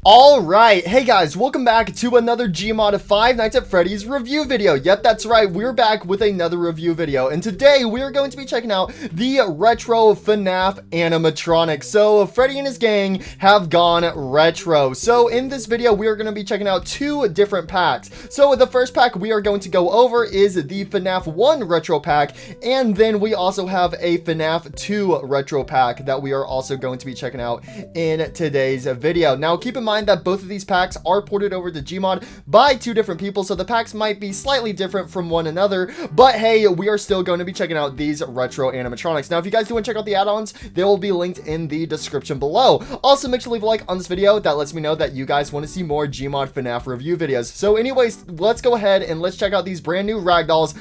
Alright, hey guys, welcome back to another Gmod of Five Nights at Freddy's review video. Yep, that's right, we're back with another review video, and today we're going to be checking out the retro FNAF animatronics. So, Freddy and his gang have gone retro. So, in this video, we are going to be checking out two different packs. So, the first pack we are going to go over is the FNAF 1 retro pack, and then we also have a FNAF 2 retro pack that we are also going to be checking out in today's video. Now, keep in mind that both of these packs are ported over to Gmod by two different people, so the packs might be slightly different from one another, but hey, we are still going to be checking out these retro animatronics. Now, if you guys do want to check out the add-ons, they will be linked in the description below. Also, make sure to leave a like on this video. That lets me know that you guys want to see more Gmod FNAF review videos. So anyways, let's go ahead and let's check out these brand new Ragdolls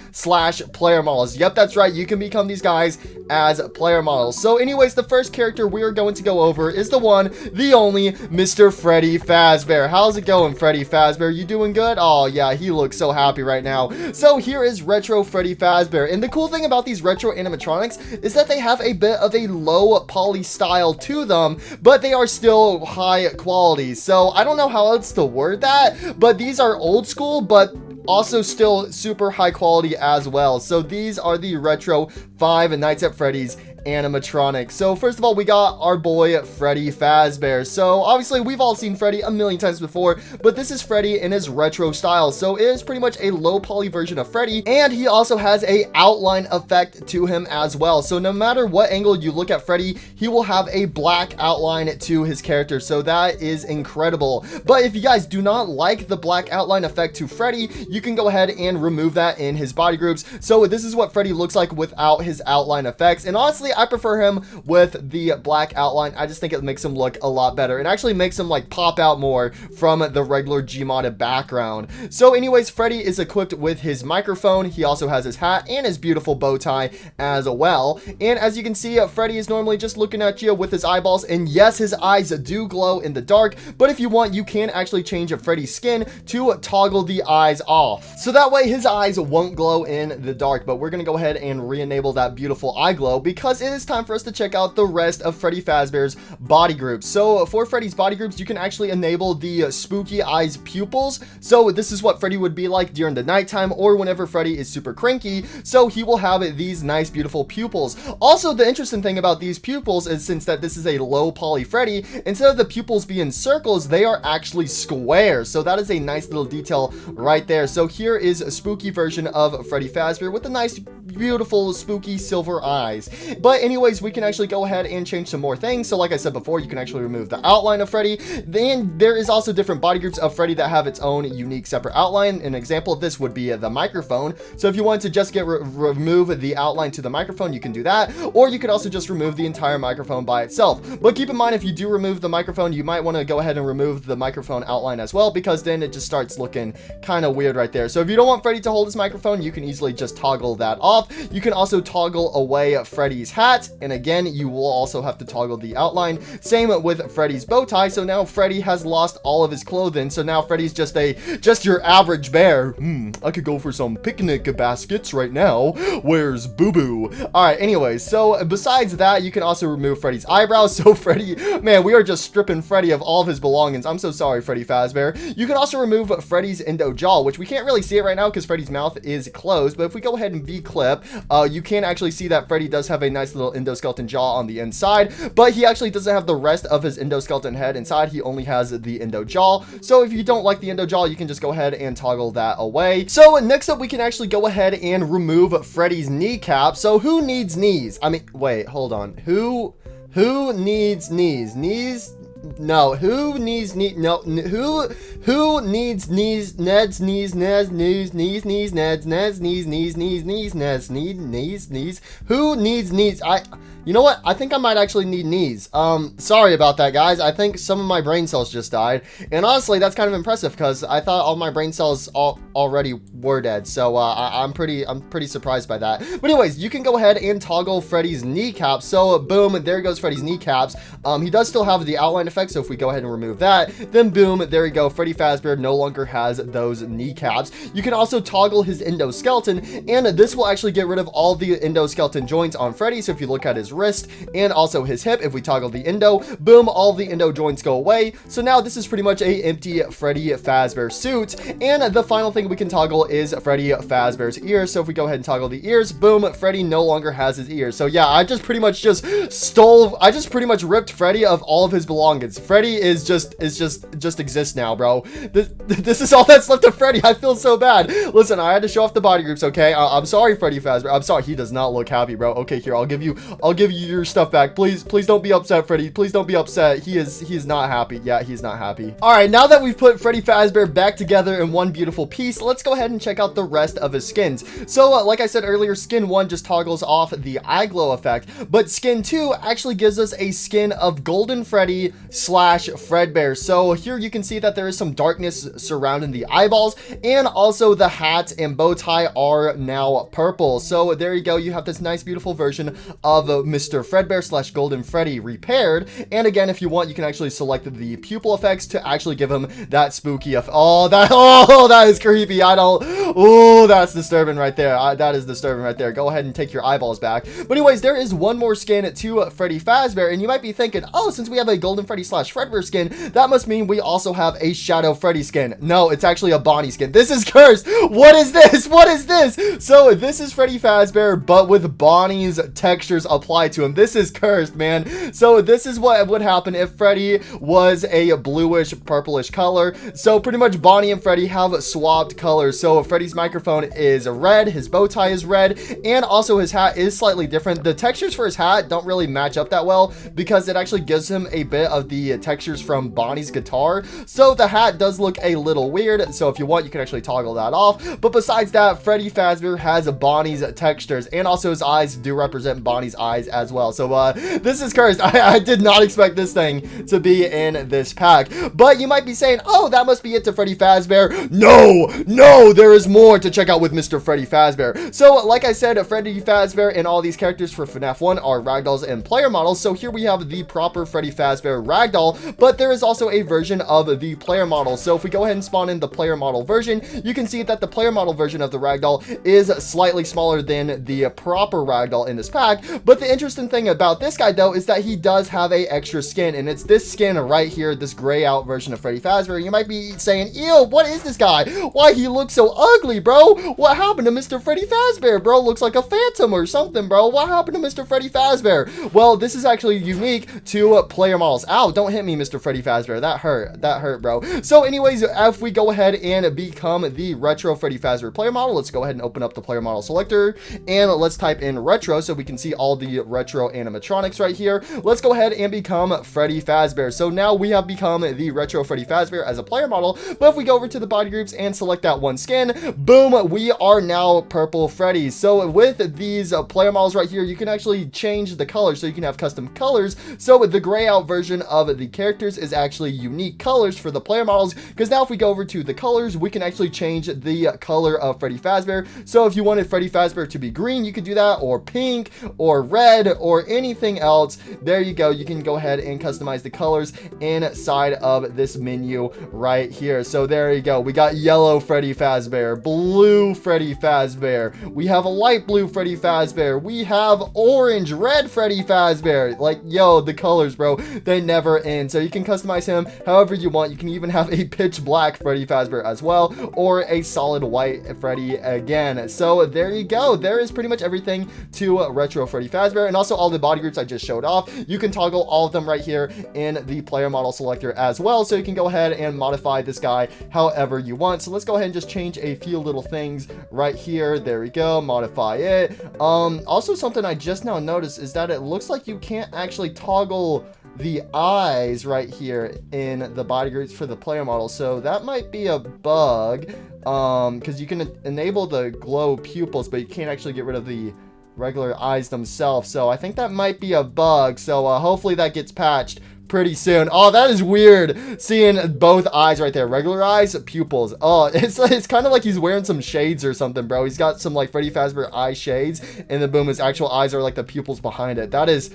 / player models. Yep, that's right, you can become these guys as player models. So anyways, the first character we are going to go over is the one, the only, Mr. Freddy Fazbear. How's it going, Freddy Fazbear? You doing good? Oh yeah, he looks so happy right now. So here is retro Freddy Fazbear, and the cool thing about these retro animatronics is that they have a bit of a low poly style to them, but they are still high quality. So I don't know how else to word that, but these are old school, but also still super high quality as well. So these are the retro Five Nights at Freddy's animatronics. So first of all, we got our boy Freddy Fazbear. So obviously we've all seen Freddy a million times before, but this is Freddy in his retro style. So it is pretty much a low poly version of Freddy, and he also has a outline effect to him as well. So no matter what angle you look at Freddy, he will have a black outline to his character. So that is incredible. But if you guys do not like the black outline effect to Freddy, you can go ahead and remove that in his body groups. So this is what Freddy looks like without his outline effects, and honestly I prefer him with the black outline. I just think it makes him look a lot better. It actually makes him like pop out more from the regular Gmod background. So anyways, Freddy is equipped with his microphone. He also has his hat and his beautiful bow tie as well. And as you can see, Freddy is normally just looking at you with his eyeballs, and yes, his eyes do glow in the dark, but if you want, you can actually change Freddy's skin to toggle the eyes off, so that way his eyes won't glow in the dark. But we're gonna go ahead and re-enable that beautiful eye glow, because it is time for us to check out the rest of Freddy Fazbear's body groups. So for Freddy's body groups, you can actually enable the spooky eyes pupils. So this is what Freddy would be like during the nighttime or whenever Freddy is super cranky. So he will have these nice beautiful pupils. Also, the interesting thing about these pupils is, since that this is a low poly Freddy, instead of the pupils being circles, they are actually squares. So that is a nice little detail right there. So here is a spooky version of Freddy Fazbear with a nice beautiful spooky silver eyes. But anyways, we can actually go ahead and change some more things. So like I said before, you can actually remove the outline of Freddy. Then there is also different body groups of Freddy that have its own unique separate outline. An example of this would be the microphone. So if you wanted to just remove the outline to the microphone, you can do that, or you could also just remove the entire microphone by itself. But keep in mind, if you do remove the microphone, you might want to go ahead and remove the microphone outline as well, because then it just starts looking kind of weird right there. So if you don't want Freddy to hold his microphone, you can easily just toggle that off. You can also toggle away Freddy's hat, and again, you will also have to toggle the outline. Same with Freddy's bow tie. So now Freddy has lost all of his clothing, so now Freddy's just your average bear. I could go for some picnic baskets right now. Where's Boo Boo? Alright, anyways, so besides that, you can also remove Freddy's eyebrows. So Freddy, man, we are just stripping Freddy of all of his belongings. I'm so sorry, Freddy Fazbear. You can also remove Freddy's endo jaw, which we can't really see it right now because Freddy's mouth is closed, but if we go ahead and V-clip, you can actually see that Freddy does have a nice little endoskeleton jaw on the inside, but he actually doesn't have the rest of his endoskeleton head inside. He only has the endo jaw. So if you don't like the endo jaw, you can just go ahead and toggle that away. So next up, we can actually go ahead and remove Freddy's kneecap. So who needs knees? I mean, wait, hold on. Who needs knees? Knees? No, who needs knee? No, who needs knees? Ned's knees, Ned's knees, knees, Ned's knees, Ned's knees. Who needs knees? You know what? I think I might actually need knees. Sorry about that, guys. I think some of my brain cells just died. And honestly, that's kind of impressive because I thought all my brain cells already were dead. So I'm pretty surprised by that. But anyways, you can go ahead and toggle Freddy's kneecaps. So boom, there goes Freddy's kneecaps. He does still have the outline effect effect. So if we go ahead and remove that, then boom, there you go. Freddy Fazbear no longer has those kneecaps. You can also toggle his endoskeleton, and this will actually get rid of all the endoskeleton joints on Freddy. So if you look at his wrist and also his hip, if we toggle the endo, boom, all the endo joints go away. So now this is pretty much a empty Freddy Fazbear suit. And the final thing we can toggle is Freddy Fazbear's ears. So if we go ahead and toggle the ears, boom, Freddy no longer has his ears. So yeah, I just pretty much ripped Freddy of all of his belongings. Freddy is just exists now, bro. This is all that's left of Freddy. I feel so bad. Listen, I had to show off the body groups, okay? I'm sorry, Freddy Fazbear. I'm sorry. He does not look happy, bro. Okay, here, I'll give you your stuff back. Please don't be upset, Freddy. Please don't be upset. He is not happy. Yeah, he's not happy. All right, now that we've put Freddy Fazbear back together in one beautiful piece, let's go ahead and check out the rest of his skins. So, like I said earlier, skin 1 just toggles off the eye glow effect, but skin 2 actually gives us a skin of Golden Freddy / Fredbear. So here you can see that there is some darkness surrounding the eyeballs, and also the hat and bow tie are now purple. So there you go. You have this nice, beautiful version of Mr. Fredbear / Golden Freddy repaired. And again, if you want, you can actually select the pupil effects to actually give him that spooky effect. Oh, that is creepy. Oh, that's disturbing right there. That is disturbing right there. Go ahead and take your eyeballs back. But anyways, there is one more skin to Freddy Fazbear, and you might be thinking, oh, since we have a Golden Freddy / Fredbear skin, that must mean we also have a Shadow Freddy skin. No, it's actually a Bonnie skin. This is cursed. What is this? What is this? So this is Freddy Fazbear, but with Bonnie's textures applied to him. This is cursed, man. So this is what would happen if Freddy was a bluish, purplish color. So pretty much Bonnie and Freddy have swapped colors. So Freddy's microphone is red, his bow tie is red, and also his hat is slightly different. The textures for his hat don't really match up that well because it actually gives him a bit of the textures from Bonnie's guitar. So the hat does look a little weird. So if you want, you can actually toggle that off. But besides that, Freddy Fazbear has Bonnie's textures, and also his eyes do represent Bonnie's eyes as well. So this is cursed. I did not expect this thing to be in this pack. But you might be saying, oh, that must be it to Freddy Fazbear. No, there is more to check out with Mr. Freddy Fazbear. So like I said, Freddy Fazbear and all these characters for FNAF 1 are Ragdolls and player models. So here we have the proper Freddy Fazbear Ragdoll, but there is also a version of the player model. So if we go ahead and spawn in the player model version, you can see that the player model version of the Ragdoll is slightly smaller than the proper Ragdoll in this pack. But the interesting thing about this guy though is that he does have a extra skin, and it's this skin right here, this gray out version of Freddy Fazbear. You might be saying, ew, what is this guy? Why he looks so ugly, bro? What happened to Mr. Freddy Fazbear, bro? Looks like a phantom or something, bro. What happened to Mr. Freddy Fazbear? Well, this is actually unique to player models. Ow, don't hit me, Mr. Freddy Fazbear. That hurt, bro. So anyways, if we go ahead and become the retro Freddy Fazbear player model, let's go ahead and open up the player model selector, and let's type in retro so we can see all the retro animatronics right here. Let's go ahead and become Freddy Fazbear. So now we have become the retro Freddy Fazbear as a player model. But if we go over to the body groups and select that one skin, boom, we are now purple Freddy. So with these player models right here, you can actually change the colors, so you can have custom colors. So the gray out version of the characters is actually unique colors for the player models, because now if we go over to the colors, we can actually change the color of Freddy Fazbear. So if you wanted Freddy Fazbear to be green, you could do that, or pink, or red, or anything else. There you go. You can go ahead and customize the colors inside of this menu right here. So there you go. We got yellow Freddy Fazbear, blue Freddy Fazbear. We have a light blue Freddy Fazbear. We have orange, red Freddy Fazbear. Like, yo, the colors, bro, they never end. So you can customize him however you want. You can even have a pitch black Freddy Fazbear as well, or a solid white Freddy again. So there you go. There is pretty much everything to retro Freddy Fazbear, and also all the body groups I just showed off. You can toggle all of them right here in the player model selector as well, so you can go ahead and modify this guy however you want. So let's go ahead and just change a few little things right here. There we go. Modify it. Also, something I just now noticed is that it looks like you can't actually toggle the eyes right here in the body groups for the player model. So that might be a bug, because you can enable the glow pupils, but you can't actually get rid of the regular eyes themselves. So I think that might be a bug. So hopefully that gets patched pretty soon. Oh, that is weird. Seeing both eyes right there. Regular eyes, pupils. Oh, it's kind of like he's wearing some shades or something, bro. He's got some like Freddy Fazbear eye shades, and then boom, his actual eyes are like the pupils behind it. That is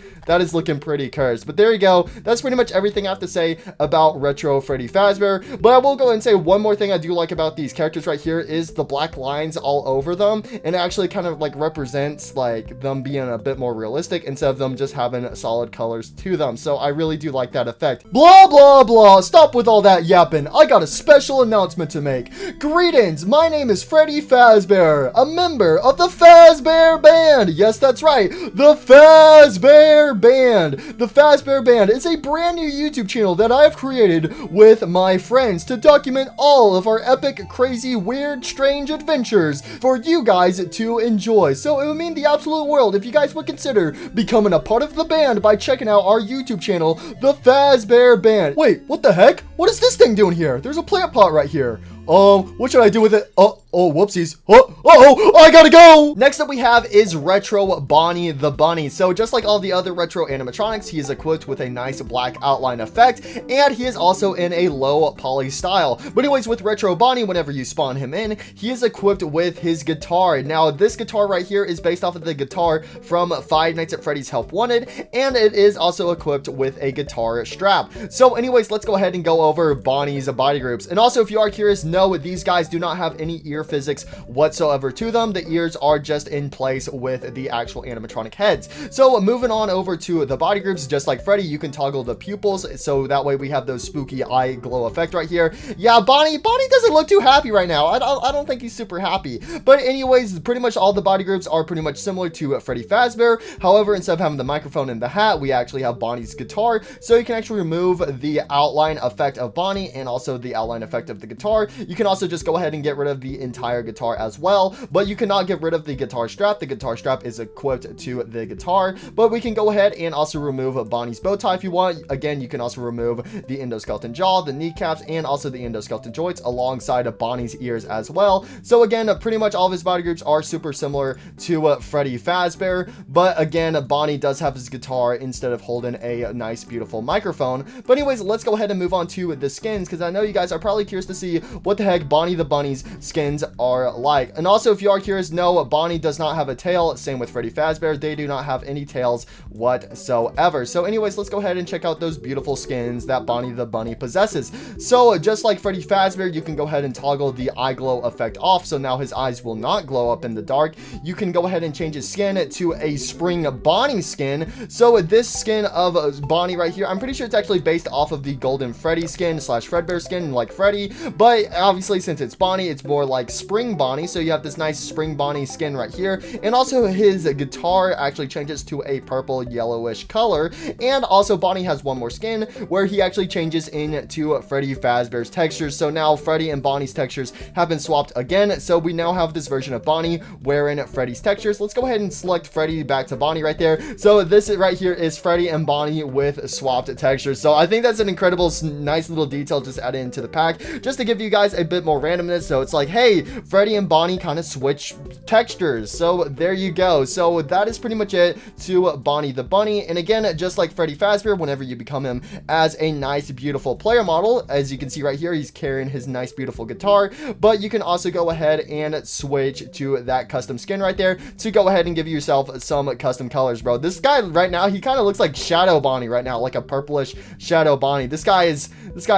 looking pretty cursed. But there you go. That's pretty much everything I have to say about retro Freddy Fazbear. But I will go and say one more thing I do like about these characters right here is the black lines all over them, and it actually kind of like represents like them being a bit more realistic instead of them just having solid colors to them. So I really do like that effect. Blah blah blah, stop with all that yapping. I got a special announcement to make. Greetings, my name is Freddy Fazbear, a member of the Fazbear Band. Yes, that's right, the Fazbear Band. The Fazbear Band is a brand new YouTube channel that I have created with my friends to document all of our epic, crazy, weird, strange adventures for you guys to enjoy. So it would mean the absolute world if you guys would consider becoming a part of the band by checking out our YouTube channel, the Fazbear Band. Wait, what the heck? What is this thing doing here? There's a plant pot right here. What should I do with it? Oh, whoopsies. Oh, I gotta go. Next up we have is Retro Bonnie the Bunny. So just like all the other retro animatronics, he is equipped with a nice black outline effect, and he is also in a low poly style. But anyways, with Retro Bonnie, whenever you spawn him in, he is equipped with his guitar. Now, this guitar right here is based off of the guitar from Five Nights at Freddy's Help Wanted, and it is also equipped with a guitar strap. So anyways, let's go ahead and go over Bonnie's body groups. And also, if you are curious, no, these guys do not have any ear physics whatsoever to them. The ears are just in place with the actual animatronic heads. So moving on over to the body groups, just like Freddy, you can toggle the pupils, so that way we have those spooky eye glow effect right here. Yeah, Bonnie doesn't look too happy right now. I don't think he's super happy. But anyways, pretty much all the body groups are pretty much similar to Freddy Fazbear. However, instead of having the microphone and the hat, we actually have Bonnie's guitar, so you can actually remove the outline effect of Bonnie and also the outline effect of the guitar. You can also just go ahead and get rid of the entire guitar as well, but you cannot get rid of the guitar strap. The guitar strap is equipped to the guitar, but we can go ahead and also remove Bonnie's bow tie if you want. Again, you can also remove the endoskeleton jaw, the kneecaps, and also the endoskeleton joints alongside of Bonnie's ears as well. So again, pretty much all of his body groups are super similar to Freddy Fazbear, but again, Bonnie does have his guitar instead of holding a nice, beautiful microphone. But anyways, let's go ahead and move on to the skins, because I know you guys are probably curious to see what the heck Bonnie the Bunny's skins are like. And also, if you are curious, no, Bonnie does not have a tail. Same with Freddy Fazbear. They do not have any tails whatsoever. So anyways, let's go ahead and check out those beautiful skins that Bonnie the Bunny possesses. So just like Freddy Fazbear, you can go ahead and toggle the eye glow effect off, so now his eyes will not glow up in the dark. You can go ahead and change his skin to a spring Bonnie skin. So this skin of Bonnie right here, I'm pretty sure it's actually based off of the Golden Freddy skin / Fredbear skin like Freddy, but obviously since it's Bonnie, it's more like Spring Bonnie, so you have this nice Spring Bonnie skin right here. And also his guitar actually changes to a purple yellowish color, and also Bonnie has one more skin where he actually changes into Freddy Fazbear's textures. So now Freddy and Bonnie's textures have been swapped again, so we now have this version of Bonnie wearing Freddy's textures. Let's go ahead and select Freddy back to Bonnie right there. So this right here is Freddy and Bonnie with swapped textures. So I think that's an incredible, nice little detail just added into the pack, just to give you guys a bit more randomness. So it's like, hey, Freddy and Bonnie kind of switch textures. So there you go. So that is pretty much it to Bonnie the Bunny. And again, just like Freddy Fazbear, whenever you become him as a nice, beautiful player model, as you can see right here, he's carrying his nice, beautiful guitar. But you can also go ahead and switch to that custom skin right there to go ahead and give yourself some custom colors, bro. This guy right now, he kind of looks like Shadow Bonnie right now, like a purplish Shadow Bonnie. This guy's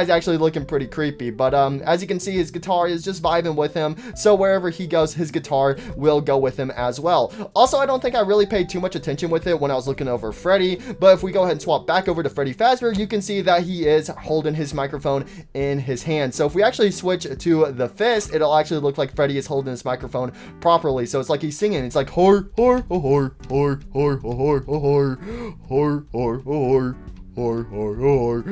actually looking pretty creepy. But as you can see, his guitar is just vibing with him, so wherever he goes, his guitar will go with him as well. Also, I don't think I really paid too much attention with it when I was looking over Freddy, but if we go ahead and swap back over to Freddy Fazbear, you can see that he is holding his microphone in his hand. So if we actually switch to the fist, it'll actually look like Freddy is holding his microphone properly. So it's like he's singing. It's like hor hor hor hor hor hor hor hor hor hor hor hor hor.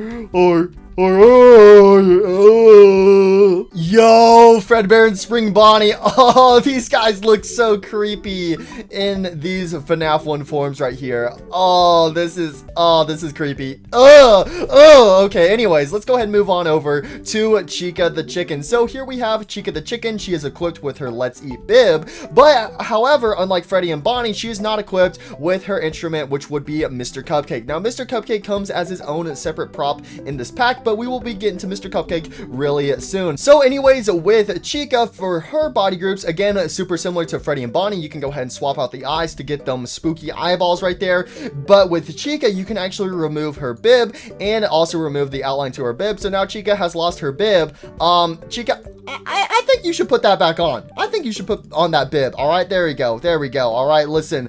Yo, Oh, Fredbear and Spring Bonnie. Oh, these guys look so creepy in these FNAF 1 forms right here. Oh, this is creepy. Oh, okay. Anyways, let's go ahead and move on over to Chica the Chicken. So here we have Chica the Chicken. She is equipped with her Let's Eat bib, but however, unlike Freddy and Bonnie, she is not equipped with her instrument, which would be Mr. Cupcake. Now, Mr. Cupcake comes as his own separate prop in this pack, but we will be getting to Mr. Cupcake really soon. So anyways, with Chica, for her body groups, again, super similar to Freddy and Bonnie, you can go ahead and swap out the eyes to get them spooky eyeballs right there. But with Chica, you can actually remove her bib and also remove the outline to her bib. So now Chica has lost her bib. Chica, I think you should put that back on. I think you should put on that bib. All right, there we go. There we go. All right, listen,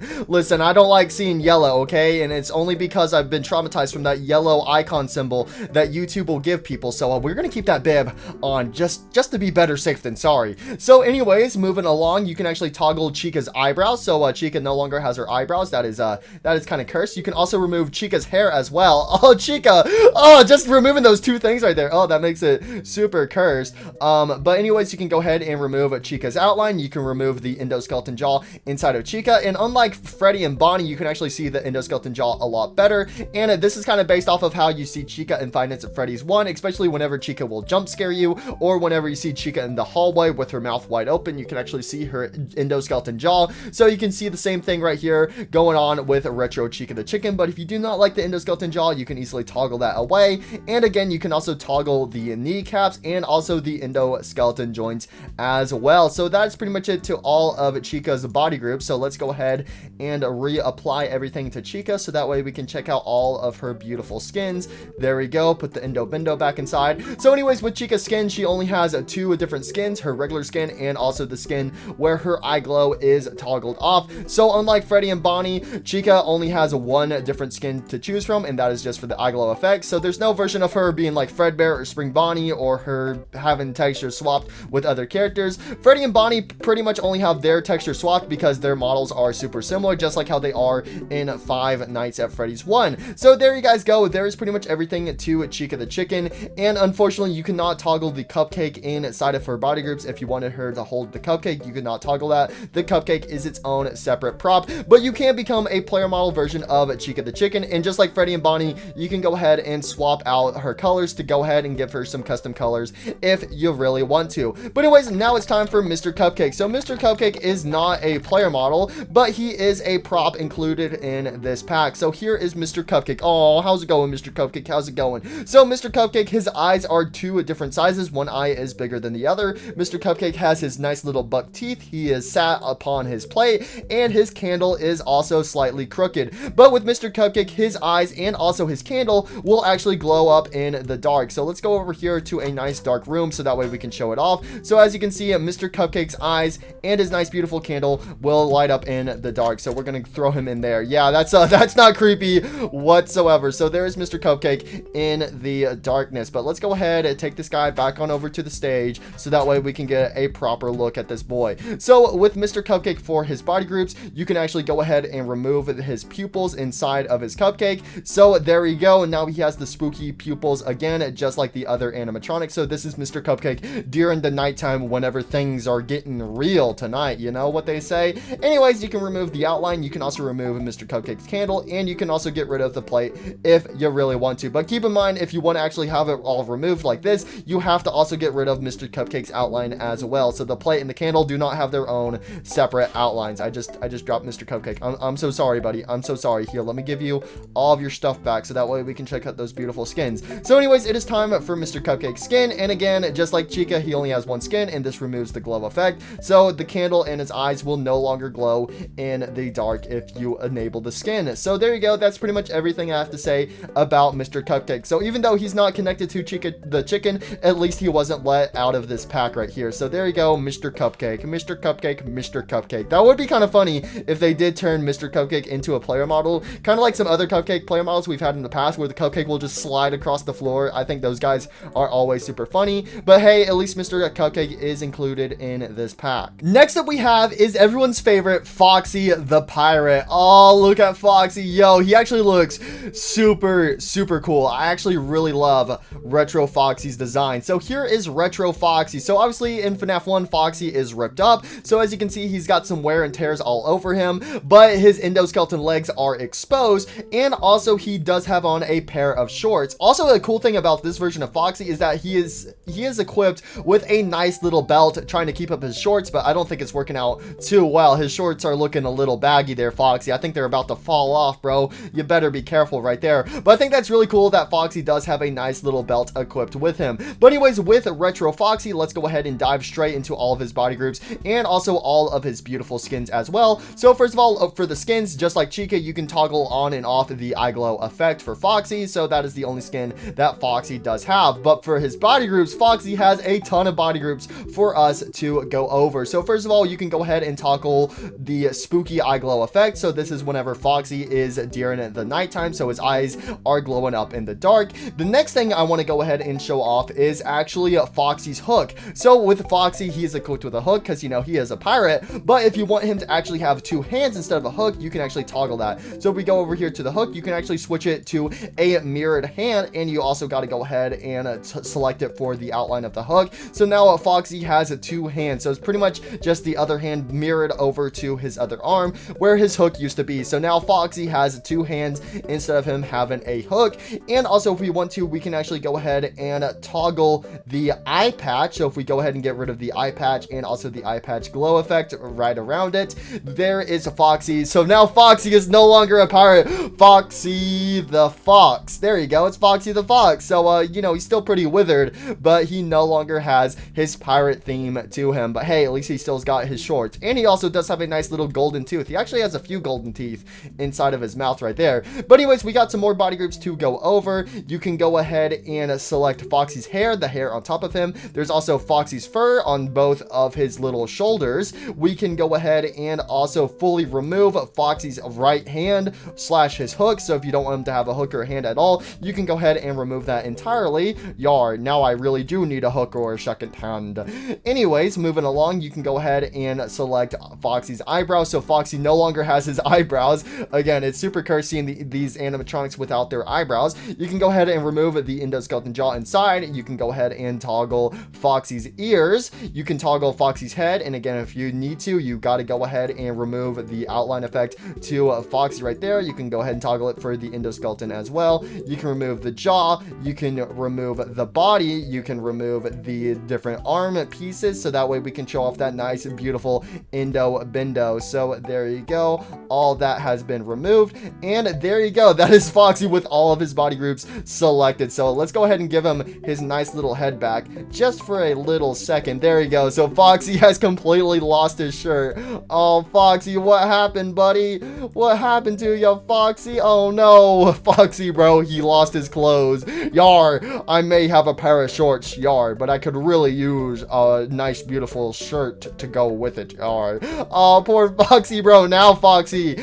I don't like seeing yellow, okay? And it's only because I've been traumatized from that yellow icon symbol that YouTube will give people. So we're going to keep that bib on just to be better safe than sorry. So anyways, moving along, you can actually toggle Chica's eyebrows. So Chica no longer has her eyebrows. That is kind of cursed. You can also remove Chica's hair as well. Oh, Chica. Oh, just removing those two things right there. Oh, that makes it super cursed. But anyways, you can go ahead and remove Chica's outline. You can remove the endoskeleton jaw inside of Chica. And unlike Freddy and Bonnie, you can actually see the endoskeleton jaw a lot better. And this is kind of based off of how you see Chica in Five Nights at Freddy's 1, especially whenever Chica will jump scare you, or whenever you see Chica in the hallway with her mouth wide open, you can actually see her endoskeleton jaw. So you can see the same thing right here going on with retro Chica the Chicken. But if you do not like the endoskeleton jaw, you can easily toggle that away. And again, you can also toggle the kneecaps and also the endoskeleton joints as well. So that's pretty much it to all of Chica's body groups. So let's go ahead and reapply everything to Chica, so that way we can check out all of her beautiful skins. There we go. Put the endo bendo back inside. So anyways, with Chica's skin, she only has two different skins, her regular skin and also the skin where her eye glow is toggled off. So unlike Freddy and Bonnie, Chica only has one different skin to choose from, and that is just for the eye glow effect. So there's no version of her being like Fredbear or Spring Bonnie, or her having texture swapped with other characters. Freddy and Bonnie pretty much only have their texture swapped because their models are super similar, just like how they are in Five Nights at Freddy's 1. So there you guys go. There is pretty much everything to Chica the Chicken, and unfortunately you cannot toggle the cupcake inside of her body groups. If you wanted her to hold the cupcake, you could not toggle that. The cupcake is its own separate prop, but you can become a player model version of Chica the Chicken, and just like Freddy and Bonnie, you can go ahead and swap out her colors to go ahead and give her some custom colors if you really want to. But anyways, now it's time for Mr. Cupcake. So Mr. Cupcake is not a player model, but he is a prop included in this pack. So here is Mr. Cupcake. Oh, how's it going, Mr. Cupcake? How's it going? So Mr. Cupcake, his eyes are two different sizes. One eye is bigger than the other. Mr. Cupcake has his nice little buck teeth. He is sat upon his plate, and his candle is also slightly crooked. But with Mr. Cupcake, his eyes and also his candle will actually glow up in the dark. So let's go over here to a nice dark room, so that way we can show it off. So as you can see, Mr. Cupcake's eyes and his nice beautiful candle will light up in the dark. So we're gonna throw him in there. Yeah, that's not creepy whatsoever. So there's Mr. Cupcake in the darkness. But let's go ahead and take this guy back on over to the stage, so that way we can get a proper look at this boy. So with Mr. Cupcake, for his body groups, you can actually go ahead and remove his pupils inside of his cupcake. So there we go. And now he has the spooky pupils again, just like the other animatronics. So this is Mr. Cupcake during the nighttime, whenever things are getting real tonight, you know what they say. Anyways, you can remove the outline. You can also remove Mr. Cupcake's candle, and you can also get rid of the plate if you really want to. But keep in mind, if you want to actually have it all removed like this, you have to also get rid of Mr. Cupcake's outline as well. So the plate and the candle do not have their own separate outlines. I just dropped Mr. Cupcake. I'm so sorry, buddy. I'm so sorry. Here, let me give you all of your stuff back, so that way we can check out those beautiful skins. So anyways, it is time for Mr. Cupcake's skin, and again, just like Chica, he only has one skin, and this removes the glow effect. So the candle and his eyes will no longer glow in the dark if you enable the skin. So there you go. That's pretty much everything I have to say about Mr. Cupcake. So even though he's not connected to Chica the Chicken, at least he wasn't let out of this pack right here. So there you go, Mr. Cupcake, Mr. Cupcake, Mr. Cupcake. That would be kind of funny if they did turn Mr. Cupcake into a player model, kind of like some other cupcake player models we've had in the past, where the cupcake will just slide across the floor. I think those guys are always super funny. But hey, at least Mr. Cupcake is included in this this pack. Next up we have is everyone's favorite Foxy the pirate. Oh, look at Foxy. Yo, he actually looks super cool. I actually really love Retro Foxy's design. So here is Retro Foxy. So obviously in FNAF 1, Foxy is ripped up. So as you can see, he's got some wear and tears all over him, but his endoskeleton legs are exposed, and also he does have on a pair of shorts. Also, a cool thing about this version of Foxy is that he is equipped with a nice little belt trying to keep up his shorts, but I don't think it's working out too well. His shorts are looking a little baggy there, Foxy. I think they're about to fall off, bro. You better be careful right there. But I think that's really cool that Foxy does have a nice little belt equipped with him. But anyways, with Retro Foxy, let's go ahead and dive straight into all of his body groups and also all of his beautiful skins as well. So first of all, for the skins, just like Chica, you can toggle on and off the eye glow effect for Foxy. So that is the only skin that Foxy does have. But for his body groups, Foxy has a ton of body groups for us to go over. So first of all, you can go ahead and toggle the spooky eye glow effect. So this is whenever Foxy is during the nighttime, so his eyes are glowing up in the dark. The next thing I want to go ahead and show off is actually Foxy's hook. So with Foxy, he is equipped with a hook because, you know, he is a pirate. But if you want him to actually have two hands instead of a hook, you can actually toggle that. So if we go over here to the hook, you can actually switch it to a mirrored hand, and you also got to go ahead and select it for the outline of the hook. So now Foxy has two hands, so it's pretty much just the other hand mirrored over to his other arm where his hook used to be. So now Foxy has two hands instead of him having a hook. And also, if we want to, we can actually go ahead and toggle the eye patch. So if we go ahead and get rid of the eye patch and also the eye patch glow effect right around it, there is Foxy. So now Foxy is no longer a pirate. Foxy the Fox. There you go. It's Foxy the Fox. So, you know, he's still pretty withered, but he no longer has his pirate theme to him. But hey, at least he still's got his shorts. And he also does have a nice little golden tooth. He actually has a few golden teeth inside of his mouth right there. But anyways, we got some more body groups to go over. You can go ahead and select Foxy's hair, the hair on top of him. There's also Foxy's fur on both of his little shoulders. We can go ahead and also fully remove Foxy's right hand slash his hook. So if you don't want him to have a hook or a hand at all, you can go ahead and remove that entirely. Yar, now I really do need a hook or a second hand. Anyways, moving along, you can go ahead and select Foxy's eyebrows. So Foxy no longer has his eyebrows. Again, it's super cursed seeing these animatronics without their eyebrows. You can go ahead and remove the endoskeleton jaw inside. You can go ahead and toggle Foxy's ears. You can toggle Foxy's head. And again, if you need to, you got to go ahead and remove the outline effect to Foxy right there. You can go ahead and toggle it for the endoskeleton as well. You can remove the jaw. You can remove the body. You can remove the different arm pieces. So that way we can show off that nice, beautiful endo-bendo. So there you go. All that has been removed. And there you go. That is Foxy with all of his body groups selected. So let's go ahead and give him his nice little head back just for a little second. There you go. So Foxy has completely lost his shirt. Oh, Foxy, what happened, buddy? What happened to you, Foxy? Oh no, Foxy, bro, he lost his clothes. Yar, I may have a pair of shorts, yar, but I could really use a nice, beautiful shirt to go with it, yar. Oh, poor Foxy, bro. Now Foxy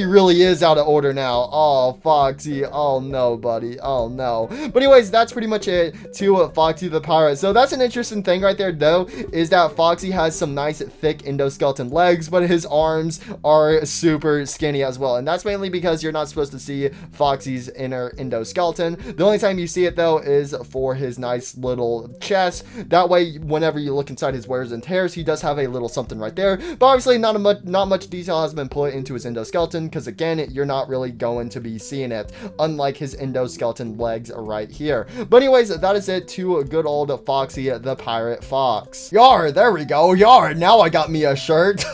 really is out of order now. Oh, Foxy. Oh no, buddy. Oh no. But anyways, that's pretty much it to Foxy the pirate. So that's an interesting thing right there, though, is that Foxy has some nice thick endoskeleton legs, but his arms are super skinny as well. And that's mainly because you're not supposed to see Foxy's inner endoskeleton. The only time you see it, though, is for his nice little chest. That way, whenever you look inside his wears and tears, he does have a little something right there. But obviously, not much detail has been put into his endoskeleton, because again, you're not really going to be seeing it, unlike his endoskeleton legs right here. But anyways, that is it to good old Foxy the Pirate Fox. Yar, there we go. Yar, now I got me a shirt.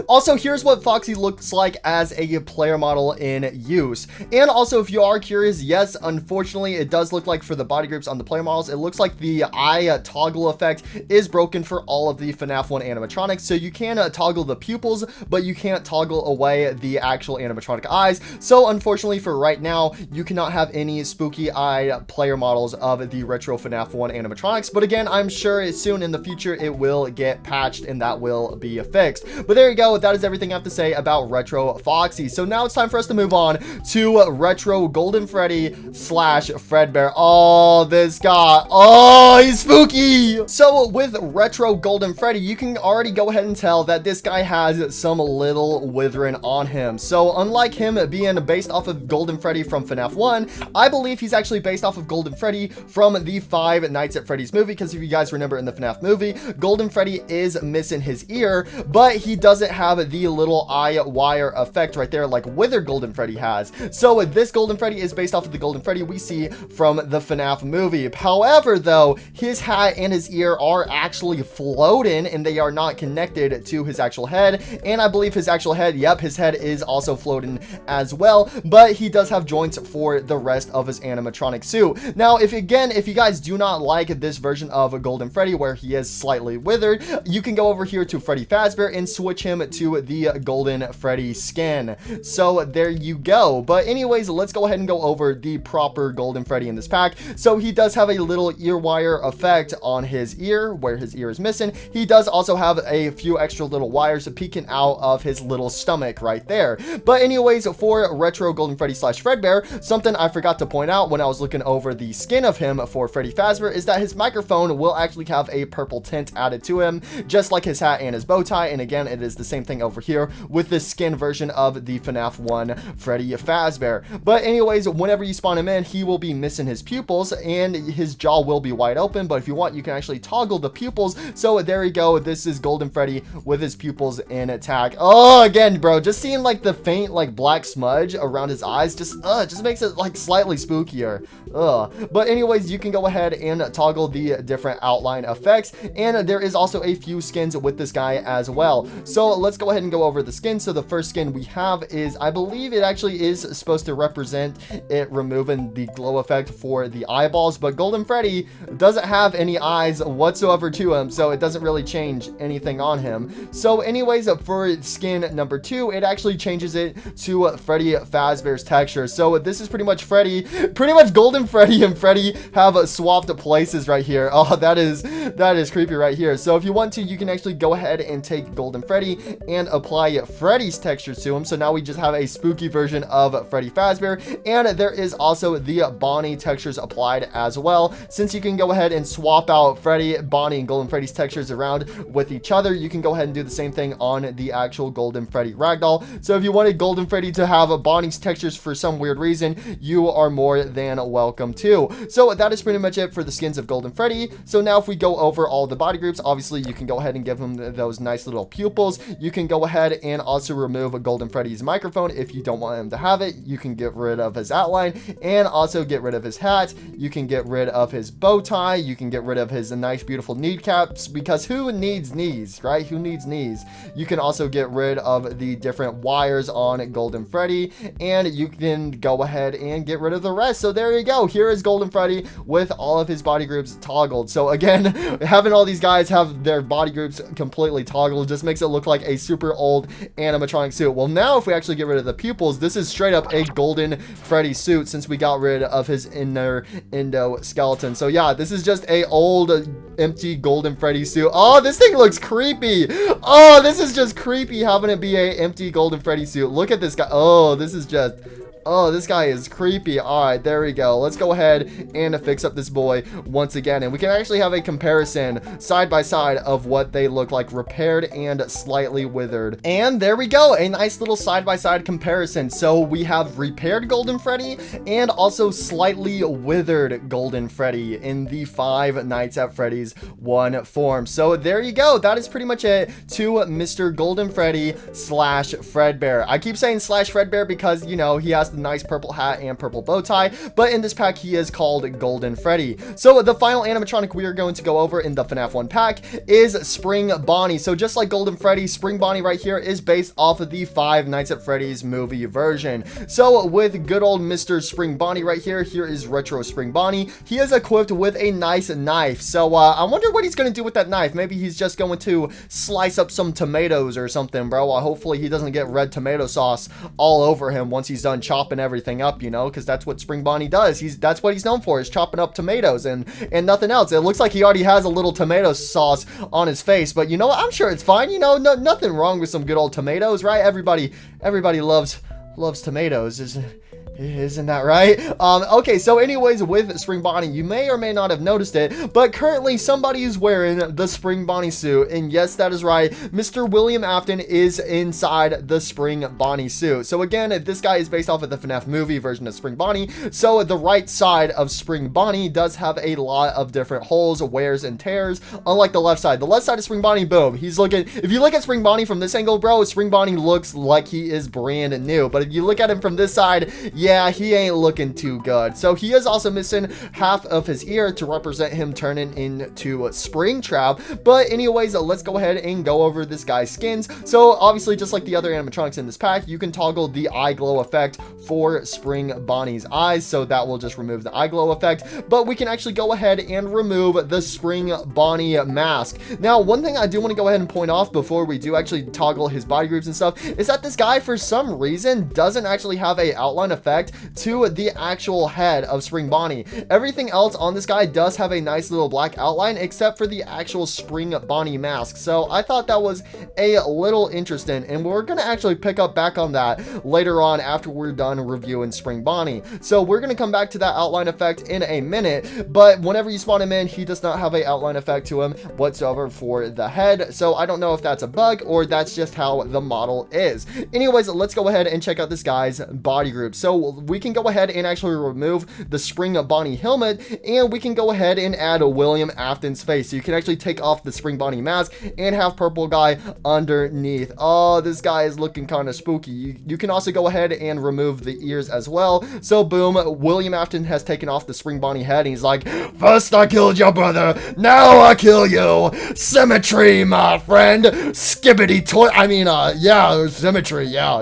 Also, here's what Foxy looks like as a player model in use. And also, if you are curious, yes, unfortunately, it does look like for the body groups on the player models, it looks like the eye toggle effect is broken for all of the FNAF 1 animatronics. So you can toggle the pupils, but you can't toggle away the actual animatronic eyes. So unfortunately for right now, you cannot have any spooky eye player models of the retro FNAF 1 animatronics. But again, I'm sure soon in the future it will get patched and that will be fixed. But there you go. That is everything I have to say about Retro Foxy. So now it's time for us to move on to Retro Golden Freddy / Fredbear. Oh, this guy. Oh, he's spooky. So with Retro Golden Golden Freddy, you can already go ahead and tell that this guy has some little withering on him. So unlike him being based off of Golden Freddy from FNAF 1, I believe he's actually based off of Golden Freddy from the Five Nights at Freddy's movie, because if you guys remember in the FNAF movie, Golden Freddy is missing his ear, but he doesn't have the little eye wire effect right there like Withered Golden Freddy has. So this Golden Freddy is based off of the Golden Freddy we see from the FNAF movie. However, though, his hat and his ear are actually floating and they are not connected to his actual head. And I believe his actual head, yep, his head is also floating as well, but he does have joints for the rest of his animatronic suit. Now, if you guys do not like this version of Golden Freddy where he is slightly withered, you can go over here to Freddy Fazbear and switch him to the Golden Freddy skin. So there you go. But anyways, let's go ahead and go over the proper Golden Freddy in this pack. So he does have a little ear wire effect on his ear where his ear is missing. He does also have a few extra little wires peeking out of his little stomach right there. But anyways, for retro Golden Freddy slash Fredbear, something I forgot to point out when I was looking over the skin of him for Freddy Fazbear is that his microphone will actually have a purple tint added to him, just like his hat and his bow tie. And again, it is the same thing over here with the skin version of the FNAF 1 Freddy Fazbear. But anyways, whenever you spawn him in, he will be missing his pupils and his jaw will be wide open. But if you want, you can actually toggle the pupils. So there you go. This is Golden Freddy with his pupils intact. Oh, again, bro, just seeing like the faint like black smudge around his eyes just makes it like slightly spookier. But anyways, you can go ahead and toggle the different outline effects, and there is also a few skins with this guy as well. So let's go ahead and go over the skins. So the first skin we have is, I believe it actually is supposed to represent it removing the glow effect for the eyeballs, but Golden Freddy doesn't have any eyes whatsoever to him, so it doesn't really change anything on him. So anyways, for skin number 2, it actually changes it to Freddy Fazbear's texture. So this is pretty much Golden Freddy and Freddy have swapped places right here. Oh, that is creepy right here. So if you want to, you can actually go ahead and take Golden Freddy and apply Freddy's texture to him. So now we just have a spooky version of Freddy Fazbear, and there is also the Bonnie textures applied as well. Since you can go ahead and swap out Freddy, Bonnie, and Golden Freddy's textures around with each other, you can go ahead and do the same thing on the actual Golden Freddy Ragdoll. So if you wanted Golden Freddy to have Bonnie's textures for some weird reason, you are more than welcome to. So that is pretty much it for the skins of Golden Freddy. So now if we go over all the body groups, obviously you can go ahead and give him those nice little pupils. You can go ahead and also remove Golden Freddy's microphone if you don't want him to have it. You can get rid of his outline and also get rid of his hat. You can get rid of his bow tie. You can get rid of his nice beautiful kneecaps, because who needs knees, right? Who needs knees? You can also get rid of the different wires on Golden Freddy, and you can go ahead and get rid of the rest. So there you go. Here is Golden Freddy with all of his body groups toggled. So again, having all these guys have their body groups completely toggled just makes it look like a super old animatronic suit. Well, now if we actually get rid of the pupils, this is straight up a Golden Freddy suit since we got rid of his inner endoskeleton. So yeah, this is just a old empty Golden Freddy suit. Oh, this thing looks creepy. Oh, this is just creepy having it be a empty Golden Freddy suit. Look at this guy. Oh, this is just... Oh, this guy is creepy. All right, there we go. Let's go ahead and fix up this boy once again. And we can actually have a comparison side by side of what they look like, repaired and slightly withered. And there we go. A nice little side by side comparison. So we have repaired Golden Freddy and also slightly withered Golden Freddy in the Five Nights at Freddy's 1 form. So there you go. That is pretty much it to Mr. Golden Freddy slash Fredbear. I keep saying slash Fredbear because, you know, he has the nice purple hat and purple bow tie, but in this pack he is called Golden Freddy. So the final animatronic we are going to go over in the FNAF 1 pack is Spring Bonnie. So just like Golden Freddy, Spring Bonnie right here is based off of the Five Nights at Freddy's movie version. So with good old Mr. Spring Bonnie right here, here is retro Spring Bonnie. He is equipped with a nice knife. So I wonder what he's going to do with that knife. Maybe he's just going to slice up some tomatoes or something, bro. Hopefully he doesn't get red tomato sauce all over him once he's done chopping everything up, you know, because that's what Spring Bonnie does. That's what he's known for, is chopping up tomatoes and nothing else. It looks like he already has a little tomato sauce on his face, but you know what? I'm sure it's fine. You know, nothing wrong with some good old tomatoes, right? Everybody loves tomatoes. Isn't that right? Okay, so anyways, with Spring Bonnie, you may or may not have noticed it, but currently somebody is wearing the Spring Bonnie suit, and yes, that is right, Mr. William Afton is inside the Spring Bonnie suit. So again, this guy is based off of the FNAF movie version of Spring Bonnie, so the right side of Spring Bonnie does have a lot of different holes, wears, and tears, unlike the left side. The left side of Spring Bonnie, boom, he's looking, if you look at Spring Bonnie from this angle, bro, Spring Bonnie looks like he is brand new, but if you look at him from this side, yeah, he ain't looking too good. So he is also missing half of his ear to represent him turning into Springtrap. But anyways, let's go ahead and go over this guy's skins. So obviously, just like the other animatronics in this pack, you can toggle the eye glow effect for Spring Bonnie's eyes. So that will just remove the eye glow effect. But we can actually go ahead and remove the Spring Bonnie mask. Now, one thing I do want to go ahead and point off before we do actually toggle his body groups and stuff is that this guy, for some reason, doesn't actually have a outline effect to the actual head of Spring Bonnie. Everything else on this guy does have a nice little black outline except for the actual Spring Bonnie mask. So I thought that was a little interesting, and we're gonna actually pick up back on that later on after we're done reviewing Spring Bonnie. So we're gonna come back to that outline effect in a minute, but whenever you spawn him in, he does not have a outline effect to him whatsoever for the head. So I don't know if that's a bug or that's just how the model is. Anyways, let's go ahead and check out this guy's body group. So we can go ahead and actually remove the Spring Bonnie helmet, and we can go ahead and add William Afton's face. So you can actually take off the Spring Bonnie mask and have purple guy underneath. Oh, this guy is looking kind of spooky. You can also go ahead and remove the ears as well. So boom, William Afton has taken off the Spring Bonnie head, and he's like, first I killed your brother, now I kill you. Symmetry, my friend. Skibbity toy. I mean, yeah, symmetry. Yeah.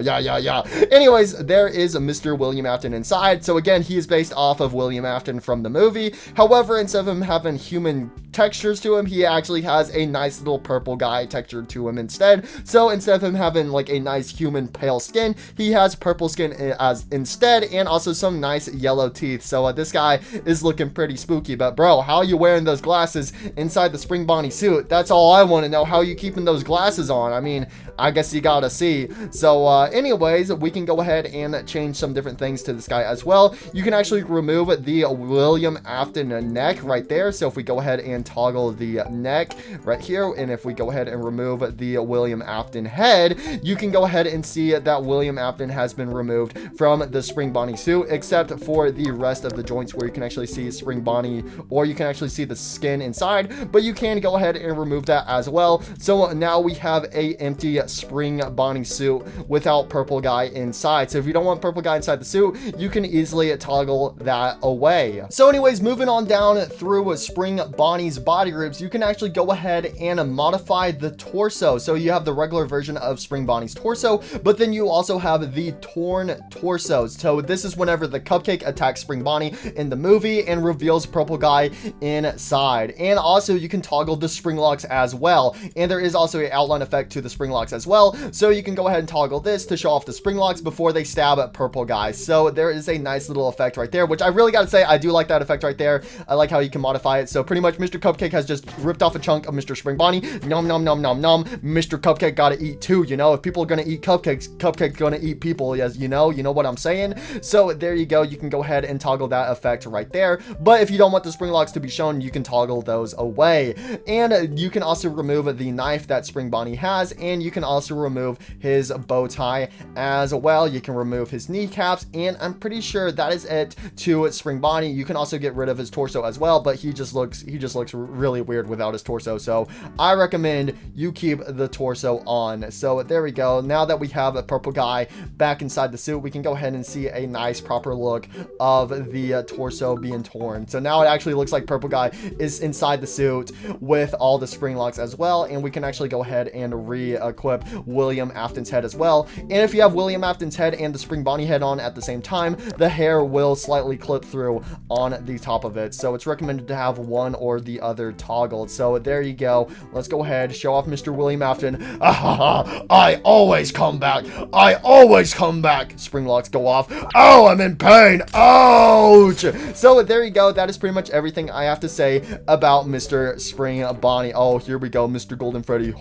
Anyways, there is Mr. William Afton inside. So again, he is based off of William Afton from the movie. However, instead of him having human textures to him, he actually has a nice little purple guy texture to him instead. So instead of him having like a nice human pale skin, he has purple skin as instead, and also some nice yellow teeth. So this guy is looking pretty spooky. But bro, how are you wearing those glasses inside the Spring Bonnie suit? That's all I want to know. How are you keeping those glasses on? I mean, I guess you gotta see. So anyways, we can go ahead and change some different things to this guy as well. You can actually remove the William Afton neck right there. So if we go ahead and toggle the neck right here, and if we go ahead and remove the William Afton head, you can go ahead and see that William Afton has been removed from the Spring Bonnie suit, except for the rest of the joints where you can actually see Spring Bonnie, or you can actually see the skin inside, but you can go ahead and remove that as well. So now we have a empty Spring Bonnie suit without purple guy inside. So if you don't want purple guy inside the suit, you can easily toggle that away. So anyways, moving on down through Spring Bonnie's body groups, you can actually go ahead and modify the torso. So you have the regular version of Spring Bonnie's torso, but then you also have the torn torsos. So this is whenever the cupcake attacks Spring Bonnie in the movie and reveals purple guy inside. And also you can toggle the spring locks as well, and there is also an outline effect to the spring locks as well. So you can go ahead and toggle this to show off the spring locks before they stab at purple guys. So there is a nice little effect right there, which I really gotta say, I do like that effect right there. I like how you can modify it. So pretty much Mr. Cupcake has just ripped off a chunk of Mr. Spring Bonnie. Nom nom nom nom nom. Mr. Cupcake gotta eat too, you know. If people are gonna eat cupcakes, Cupcake's gonna eat people, yes, you know what I'm saying. So there you go, you can go ahead and toggle that effect right there. But if you don't want the spring locks to be shown, you can toggle those away. And you can also remove the knife that Spring Bonnie has, and you can also remove his bow tie as well. You can remove his kneecaps, and I'm pretty sure that is it to Spring Bonnie. You can also get rid of his torso as well, but he just looks really weird without his torso. So I recommend you keep the torso on. So there we go. Now that we have a purple guy back inside the suit, we can go ahead and see a nice proper look of the torso being torn. So now it actually looks like purple guy is inside the suit with all the spring locks as well, and we can actually go ahead and re-equip William Afton's head as well. And if you have William Afton's head and the Spring Bonnie head on at the same time, the hair will slightly clip through on the top of it. So it's recommended to have one or the other toggled. So there you go. Let's go ahead, show off Mr. William Afton. I always come back. I always come back. Spring locks go off. Oh, I'm in pain. Ouch. So there you go. That is pretty much everything I have to say about Mr. Spring Bonnie. Oh, here we go. Mr. Golden Freddy.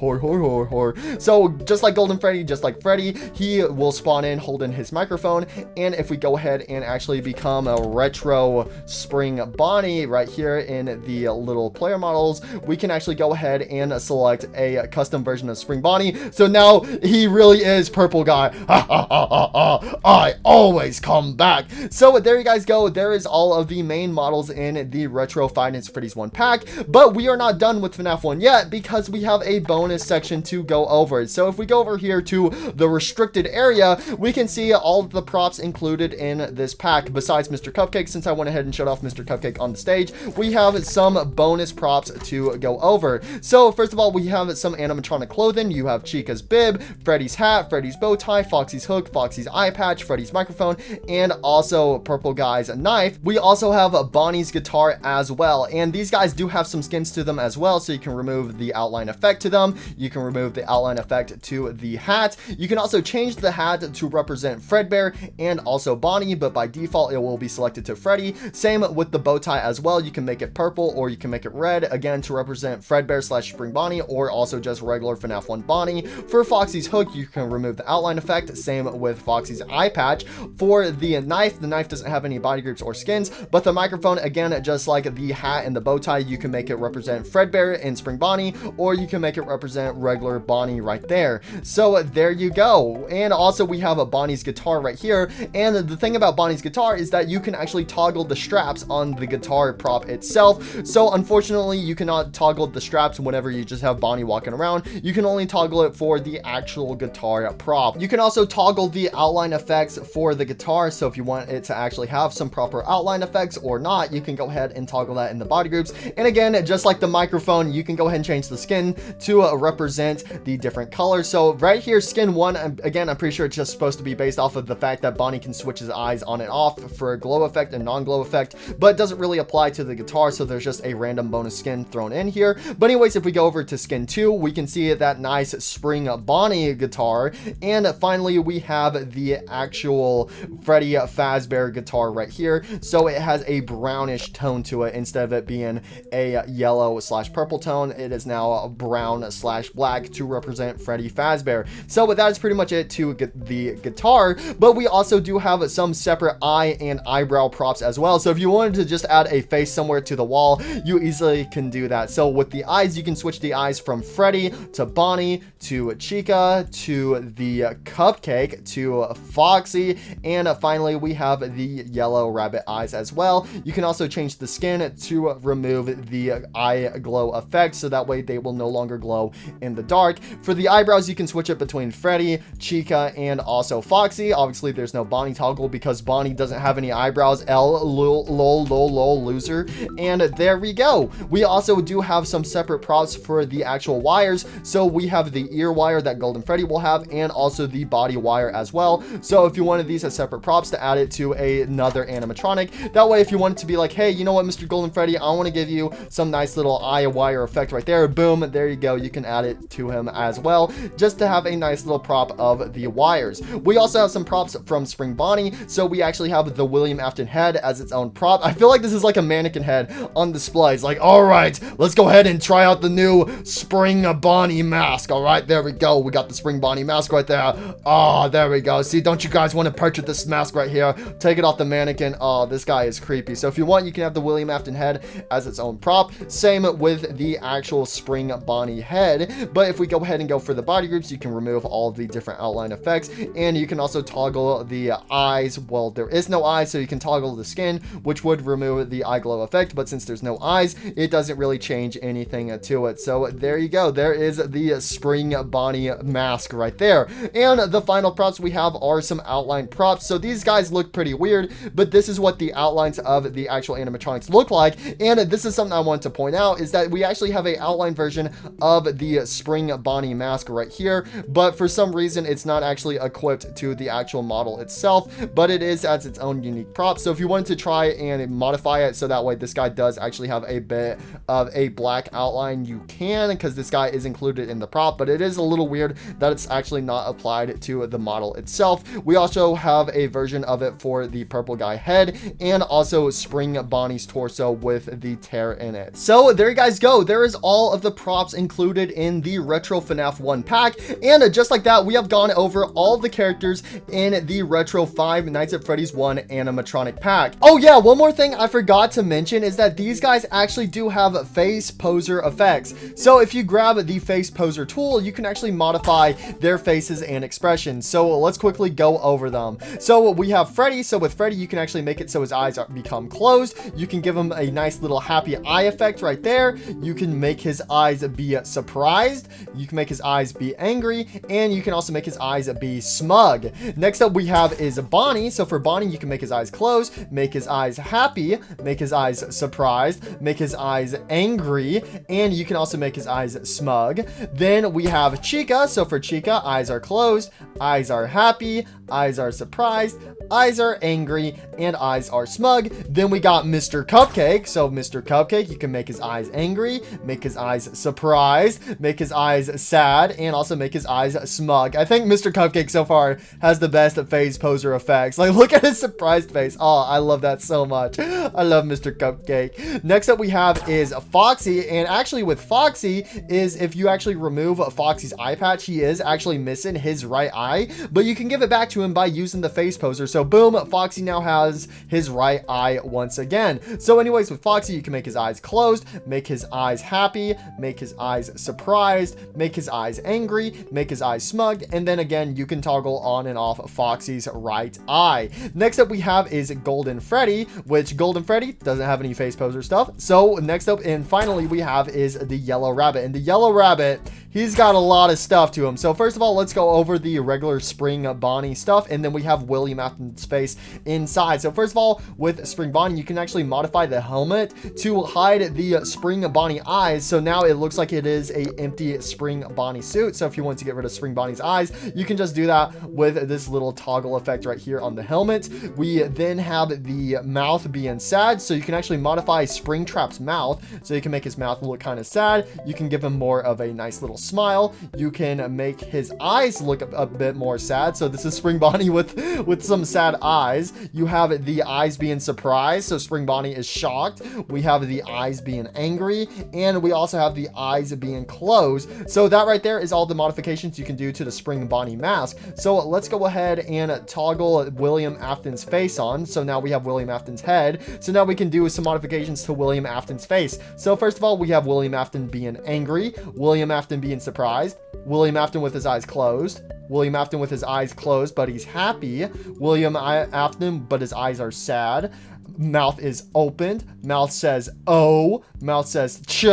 So just like Golden Freddy, just like Freddy, he will spawn in holding his microphone, And if we go ahead and actually become a retro spring Bonnie right here in the little player models, we can actually go ahead and select a custom version of spring Bonnie. So now he really is purple guy. I always come back. So there you guys go. There is all of the main models in the retro Five Nights at Freddy's 1 pack, but we are not done with FNAF 1 yet because we have a bonus section to go over. So if we go over here to the restricted area, we can see all of the props included in this pack. Besides Mr. Cupcake, since I went ahead and shut off Mr. Cupcake on the stage, we have some bonus props to go over. So first of all, we have some animatronic clothing. You have Chica's bib, Freddy's hat, Freddy's bow tie, Foxy's hook, Foxy's eye patch, Freddy's microphone, and also Purple Guy's knife. We also have Bonnie's guitar as well, and these guys do have some skins to them as well, so you can remove the outline effect to them. You can remove the outline effect to the hat. You can also change the hat to represent Fredbear and also Bonnie, but by default it will be selected to Freddy. Same with the bow tie as well. You can make it purple or you can make it red, again to represent Fredbear / Spring Bonnie, or also just regular FNAF 1 Bonnie. For Foxy's hook, you can remove the outline effect. Same with Foxy's eye patch. For the knife doesn't have any body groups or skins, but the microphone, again, just like the hat and the bow tie, you can make it represent Fredbear and Spring Bonnie, or you can make it represent regular Bonnie right there. So there you go. And also we have a Bonnie's guitar right here, and the thing about Bonnie's guitar is that you can actually toggle the straps on the guitar prop itself. So unfortunately, you cannot toggle the straps whenever you just have Bonnie walking around. You can only toggle it for the actual guitar prop. You can also toggle the outline effects for the guitar, so if you want it to actually have some proper outline effects or not, you can go ahead and toggle that in the body groups. And again, just like the microphone, you can go ahead and change the skin to represent the different colors. So right here, skin 1, again, I'm pretty sure it's just supposed to be based off of the fact that Bonnie can switch his eyes on and off for a glow effect and non-glow effect, but it doesn't really apply to the guitar, so there's just a random bonus skin thrown in here. But anyways, if we go over to skin 2, we can see that nice spring Bonnie guitar. And finally, we have the actual Freddy Fazbear guitar right here. So it has a brownish tone to it. Instead of it being a yellow / purple tone, it is now a brown / black to represent Freddy Fazbear. So that is pretty much it to get the guitar, but we also do have some separate eye and eyebrow props as well. So if you wanted to just add a face somewhere to the wall, you easily can do that. So with the eyes, you can switch the eyes from Freddy to Bonnie to Chica to the Cupcake to Foxy, and finally we have the yellow rabbit eyes as well. You can also change the skin to remove the eye glow effect, so that way they will no longer glow in the dark. For the eyebrows, you can switch it between Freddy, Chica, and also Foxy. Obviously there's no Bonnie toggle because Bonnie doesn't have any eyebrows. Lol loser. And there we go. We also do have some separate props for the actual wires. So we have the ear wire that Golden Freddy will have, and also the body wire as well. So if you wanted these as separate props to add it to another animatronic, that way if you want it to be like, hey, you know what, Mr. Golden Freddy, I want to give you some nice little eye wire effect right there, boom, there you go, you can add it to him as well, just to have a nice little prop of the wires. We also have some props from Spring Bonnie. So we actually have the William Afton head as its own prop. I feel like this is like a mannequin head on display. It's like, all right, let's go ahead and try out the new Spring Bonnie mask. All right, there we go. We got the Spring Bonnie mask right there. Oh, there we go. See, don't you guys want to purchase this mask right here? Take it off the mannequin. Oh, this guy is creepy. So if you want, you can have the William Afton head as its own prop. Same with the actual Spring Bonnie head. But if we go ahead and go for the body groups, you can remove all of the different outline effects, and you can also toggle the eyes. Well, there is no eyes, so you can toggle the skin, which would remove the eye glow effect, but since there's no eyes, it doesn't really change anything to it. So there you go. There is the Spring Bonnie mask right there. And the final props we have are some outline props. So these guys look pretty weird, but this is what the outlines of the actual animatronics look like. And this is something I want to point out, is that we actually have a outline version of the Spring Bonnie mask right here, but for some reason it's not actually equipped to the actual model itself, but it is as its own unique prop. So if you wanted to try and modify it so that way this guy does actually have a bit of a black outline, you can, because this guy is included in the prop, but it is a little weird that it's actually not applied to the model itself. We also have a version of it for the purple guy head, and also Spring Bonnie's torso with the tear in it. So there you guys go. There is all of the props included in the Retro FNAF 1 pack, and just like that, we have gone over all the characters in the Retro retro Five Nights at Freddy's 1 animatronic pack. Oh yeah, one more thing I forgot to mention is that these guys actually do have face poser effects. So if you grab the face poser tool, you can actually modify their faces and expressions. So let's quickly go over them. So we have Freddy. So with Freddy, you can actually make it so his eyes become closed. You can give him a nice little happy eye effect right there. You can make his eyes be surprised. You can make his eyes be angry, and you can also make his eyes be smug. Next up we have is Bonnie. So for Bonnie, you can make his eyes closed, make his eyes happy, make his eyes surprised, make his eyes angry, and you can also make his eyes smug. Then we have Chica. So for Chica, eyes are closed, eyes are happy, eyes are surprised, eyes are angry, and eyes are smug. Then we got Mr. Cupcake. So Mr. Cupcake, you can make his eyes angry, make his eyes surprised, make his eyes sad, and also make his eyes smug. I think Mr. Cupcake so far has the best face poser effects. Like, look at his surprised face. Oh, I love that so much. I love Mr. Cupcake. Next up we have is Foxy, and actually with Foxy is if you actually remove Foxy's eye patch, he is actually missing his right eye, but you can give it back to him by using the face poser. So boom, Foxy now has his right eye once again. So anyways, with Foxy, you can make his eyes closed, make his eyes happy, make his eyes surprised, make his eyes angry, make his eyes smug, and then again, you can toggle on and off Foxy's right eye. Next up we have is Golden Freddy, which Golden Freddy doesn't have any face poser stuff. So next up and finally we have is the Yellow Rabbit, and the Yellow Rabbit, he's got a lot of stuff to him. So first of all, let's go over the regular Spring Bonnie stuff, and then we have William Afton's face inside. So first of all, with Spring Bonnie, you can actually modify the helmet to hide the Spring Bonnie eyes. So now it looks like it is a empty Spring Bonnie suit. So if you want to get rid of Spring Bonnie's eyes, you can just do that with this little toggle effect right here on the helmet. We then have the mouth being sad. So you can actually modify Springtrap's mouth. So you can make his mouth look kind of sad. You can give him more of a nice little smile. You can make his eyes look a bit more sad. So this is Spring Bonnie with some sad eyes. You have the eyes being surprised. So Spring Bonnie is shocked. We have the eyes being angry, and we also have the eyes being closed. So that right there is all the modifications you can do to the Spring Bonnie mask. So let's go ahead and toggle William Afton's face on. So now we have William Afton's head. So now we can do some modifications to William Afton's face. So first of all, we have William Afton being angry, William Afton being surprised, William Afton with his eyes closed, William Afton with his eyes closed, but he's happy, William Afton, but his eyes are sad, mouth is opened, mouth says oh, mouth says ch,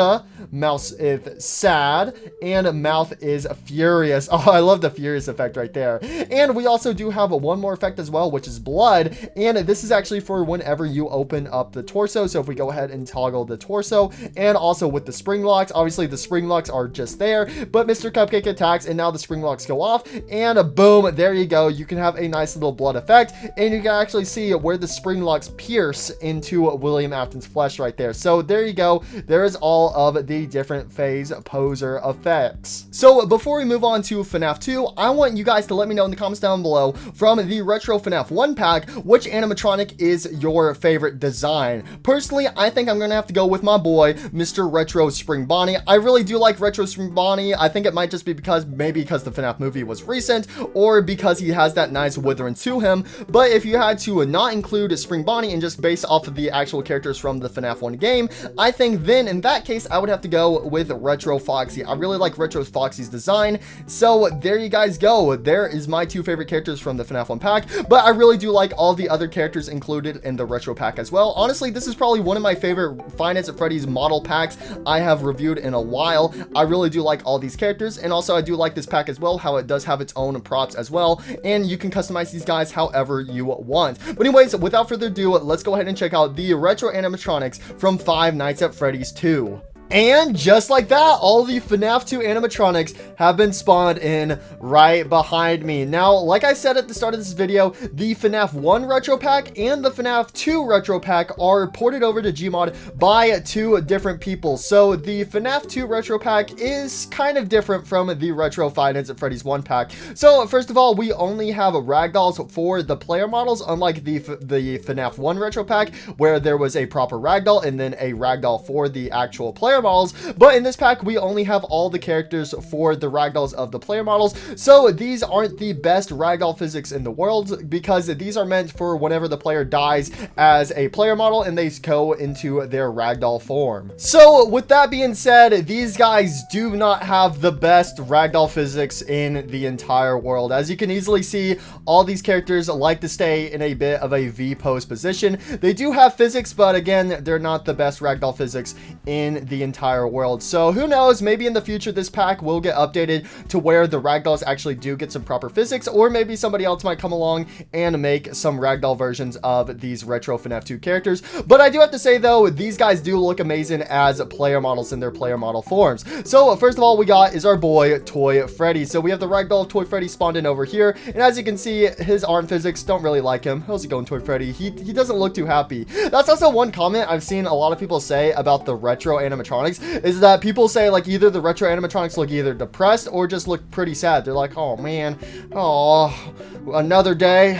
mouth is sad, and mouth is furious. Oh, I love the furious effect right there. And we also do have one more effect as well, which is blood, and this is actually for whenever you open up the torso. So if we go ahead and toggle the torso, and also with the spring locks, obviously the spring locks are just there, but Mr. Cupcake attacks, and now the spring locks go off, and boom, there you go. You can have a nice little blood effect, and you can actually see where the spring locks pierce into William Afton's flesh right there. So there you go. There is all of the different phase poser effects. So before we move on to FNAF 2, I want you guys to let me know in the comments down below from the retro FNAF 1 pack, which animatronic is your favorite design. Personally, I think I'm gonna have to go with my boy, Mr. Retro Spring Bonnie. I really do like Retro Spring Bonnie. I think it might just be maybe because the FNAF movie was recent, or because he has that nice withering to him. But if you had to not include Spring Bonnie and just base off of the actual characters from the FNAF 1 game, I think then in that case I would have to go with Retro Foxy. I really like Retro Foxy's design. So there you guys go. There is my two favorite characters from the FNAF 1 pack, but I really do like all the other characters included in the retro pack as well. Honestly, this is probably one of my favorite Five Nights at Freddy's model packs I have reviewed in a while. I really do like all these characters, and also I do like this pack as well, how it does have its own props as well, and you can customize these guys however you want. But anyways, without further ado, let's go ahead and check out the retro animatronics from Five Nights at Freddy's 2. And just like that, all the FNAF 2 animatronics have been spawned in right behind me. Now, like I said at the start of this video, the FNAF 1 retro pack and the FNAF 2 retro pack are ported over to Gmod by two different people. So the FNAF 2 retro pack is kind of different from the retro Five Nights at Freddy's 1 pack. So first of all, we only have Ragdolls for the player models, unlike the FNAF 1 retro pack, where there was a proper Ragdoll and then a Ragdoll for the actual player models, but in this pack, we only have all the characters for the ragdolls of the player models. So these aren't the best ragdoll physics in the world because these are meant for whenever the player dies as a player model and they go into their ragdoll form. So with that being said, these guys do not have the best ragdoll physics in the entire world. As you can easily see, all these characters like to stay in a bit of a V pose position. They do have physics, but again, they're not the best ragdoll physics in the entire world. So who knows, maybe in the future this pack will get updated to where the ragdolls actually do get some proper physics, or maybe somebody else might come along and make some ragdoll versions of these retro FNAF 2 characters. But I do have to say though, these guys do look amazing as player models in their player model forms. So first of all, we got is our boy Toy Freddy. So we have the ragdoll of Toy Freddy spawned in over here, and as you can see, his arm physics don't really like him. How's it going, Toy Freddy? He doesn't look too happy. That's also one comment I've seen a lot of people say about the retro animatronics, is that people say like either the retro animatronics look either depressed or just look pretty sad. They're like, oh man, oh, another day,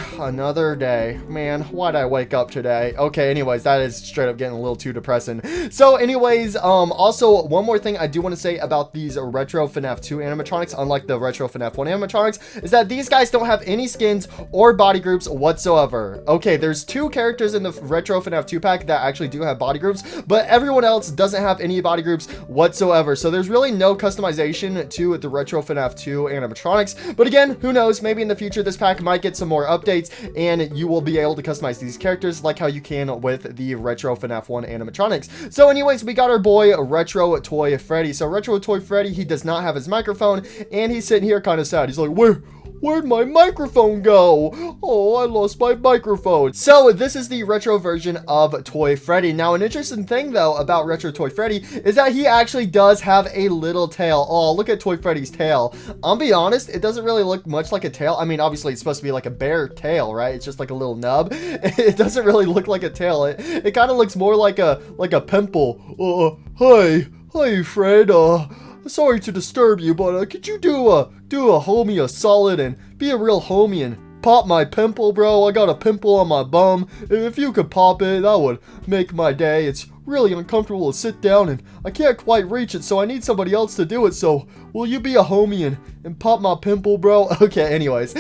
man, why'd I wake up today? Okay, anyways, that is straight up getting a little too depressing. So anyways, also one more thing I do want to say about these retro FNAF 2 animatronics, unlike the retro FNAF 1 animatronics, is that these guys don't have any skins or body groups whatsoever. Okay, there's 2 characters in the retro FNAF 2 pack that actually do have body groups, but everyone else doesn't have any body groups whatsoever. So there's really no customization to the retro FNAF 2 animatronics. But again, who knows, maybe in the future this pack might get some more updates and you will be able to customize these characters like how you can with the retro FNAF 1 animatronics. So anyways, we got our boy Retro Toy Freddy. So Retro Toy Freddy, he does not have his microphone and he's sitting here kind of sad. He's like, where'd my microphone go? Oh, I lost my microphone. So this is the retro version of Toy Freddy. Now, an interesting thing though about Retro Toy Freddy is that he actually does have a little tail. Oh, look at Toy Freddy's tail. I'll be honest, it doesn't really look much like a tail. I mean, obviously it's supposed to be like a bear tail, right? It's just like a little nub. It doesn't really look like a tail. It kind of looks more like a pimple. Hi, Fred. Sorry to disturb you, but could you do a homie a solid and be a real homie and pop my pimple, bro? I got a pimple on my bum. If you could pop it, that would make my day. It's really uncomfortable to sit down and I can't quite reach it, so I need somebody else to do it. So will you be a homie and pop my pimple, bro? Okay, anyways,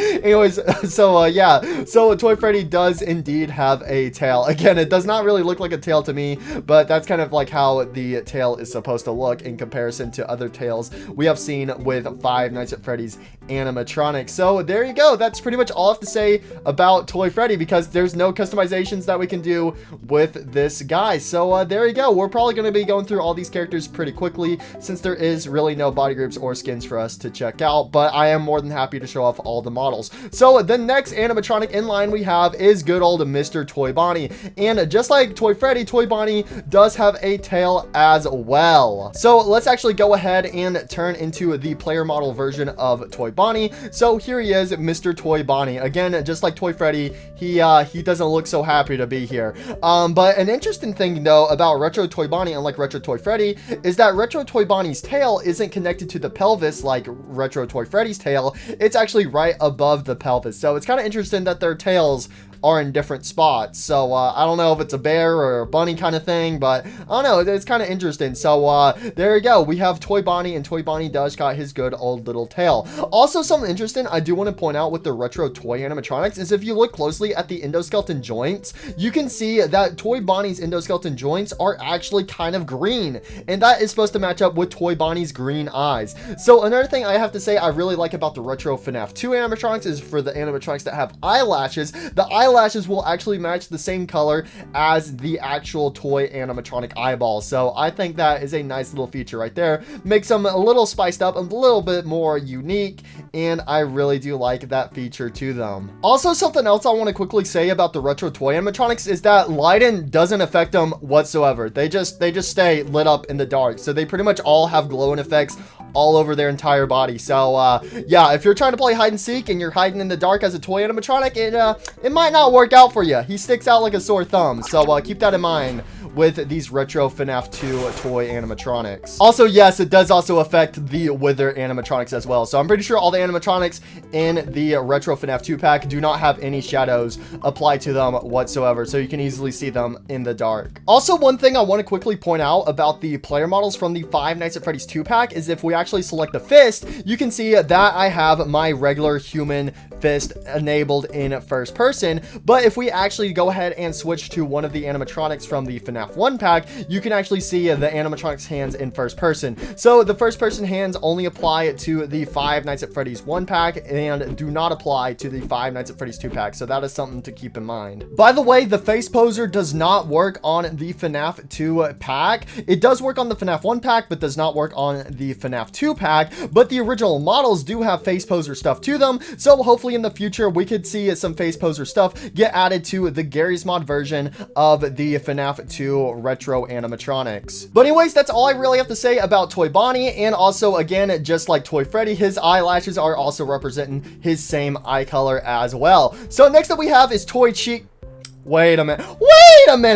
so yeah, so Toy Freddy does indeed have a tail. Again, it does not really look like a tail to me, but that's kind of like how the tail is supposed to look in comparison to other tails we have seen with Five Nights at Freddy's animatronics. So there you go. That's pretty much all I have to say about Toy Freddy because there's no customizations that we can do with this guy. So there you go. We're probably going to be going through all these characters pretty quickly since there is really no body groups or skins for us to check out, but I am more than happy to show off all the models. So the next animatronic in line we have is good old Mr. Toy Bonnie, and just like Toy Freddy, Toy Bonnie does have a tail as well. So let's actually go ahead and turn into the player model version of Toy Bonnie. So here he is, Mr. Toy Bonnie. Again, just like Toy Freddy, he doesn't look so happy to be here. But an interesting thing though about Retro Toy Bonnie, unlike Retro Toy Freddy, is that Retro Toy Bonnie's tail isn't connected to the pelvis like Retro Toy Freddy's tail. It's actually right above the pelvis. So it's kind of interesting that their tails are in different spots. So I don't know if it's a bear or a bunny kind of thing, but I don't know, it's kind of interesting. So there you go, we have Toy Bonnie, and Toy Bonnie does got his good old little tail. Also, something interesting I do want to point out with the retro toy animatronics is if you look closely at the endoskeleton joints, you can see that Toy Bonnie's endoskeleton joints are actually kind of green, and that is supposed to match up with Toy Bonnie's green eyes. So another thing I have to say I really like about the retro FNAF 2 animatronics is for the animatronics that have eyelashes, the eyelashes will actually match the same color as the actual toy animatronic eyeballs. So I think that is a nice little feature right there. Makes them a little spiced up, a little bit more unique, and I really do like that feature to them. Also, something else I want to quickly say about the retro toy animatronics is that lighting doesn't affect them whatsoever. They just stay lit up in the dark. So they pretty much all have glowing effects all over their entire body. So yeah, if you're trying to play hide and seek and you're hiding in the dark as a toy animatronic, it might not work out for you. He sticks out like a sore thumb. So keep that in mind with these retro FNAF 2 toy animatronics. Also, yes, it does also affect the Wither animatronics as well. So I'm pretty sure all the animatronics in the retro FNAF 2 pack do not have any shadows applied to them whatsoever, so you can easily see them in the dark. Also, one thing I want to quickly point out about the player models from the Five Nights at Freddy's 2 pack is if we actually select the fist, you can see that I have my regular human fist enabled in first person. But if we actually go ahead and switch to one of the animatronics from the FNAF 1 pack, you can actually see the animatronics hands in first person. So the first person hands only apply to the Five Nights at Freddy's 1 pack and do not apply to the Five Nights at Freddy's 2 pack. So that is something to keep in mind. By the way, the face poser does not work on the FNAF 2 pack. It does work on the FNAF 1 pack, but does not work on the FNAF 2 pack. But the original models do have face poser stuff to them. So hopefully in the future, we could see some face poser stuff get added to the Gmod version of the FNAF 2 retro animatronics. But anyways, that's all I really have to say about Toy Bonnie. And also, again, just like Toy Freddy, his eyelashes are also representing his same eye color as well. So next up we have is Toy Cheek. Wait a minute,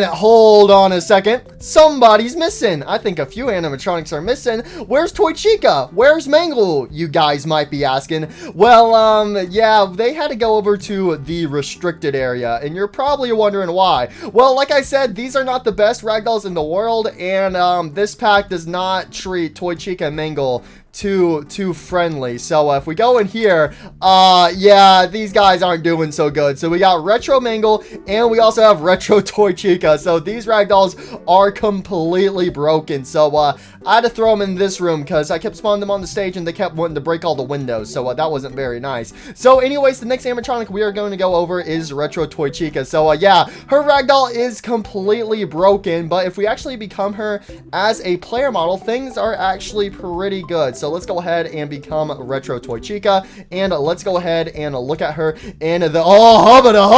hold on a second. Somebody's missing. I think a few animatronics are missing. Where's Toy Chica? Where's Mangle? You guys might be asking. Well, yeah, they had to go over to the restricted area, and you're probably wondering why. Well, like I said, these are not the best ragdolls in the world, and this pack does not treat Toy Chica and Mangle too friendly. So if we go in here, yeah, these guys aren't doing so good. So we got Retro Mangle and we also have Retro Toy Chica. So these ragdolls are completely broken. So I had to throw them in this room because I kept spawning them on the stage and they kept wanting to break all the windows. So that wasn't very nice. So anyways, the next animatronic we are going to go over is Retro Toy Chica. So yeah, her ragdoll is completely broken, but if we actually become her as a player model, things are actually pretty good. So let's go ahead and become Retro Toy Chica, and let's go ahead and look at her in the hubbada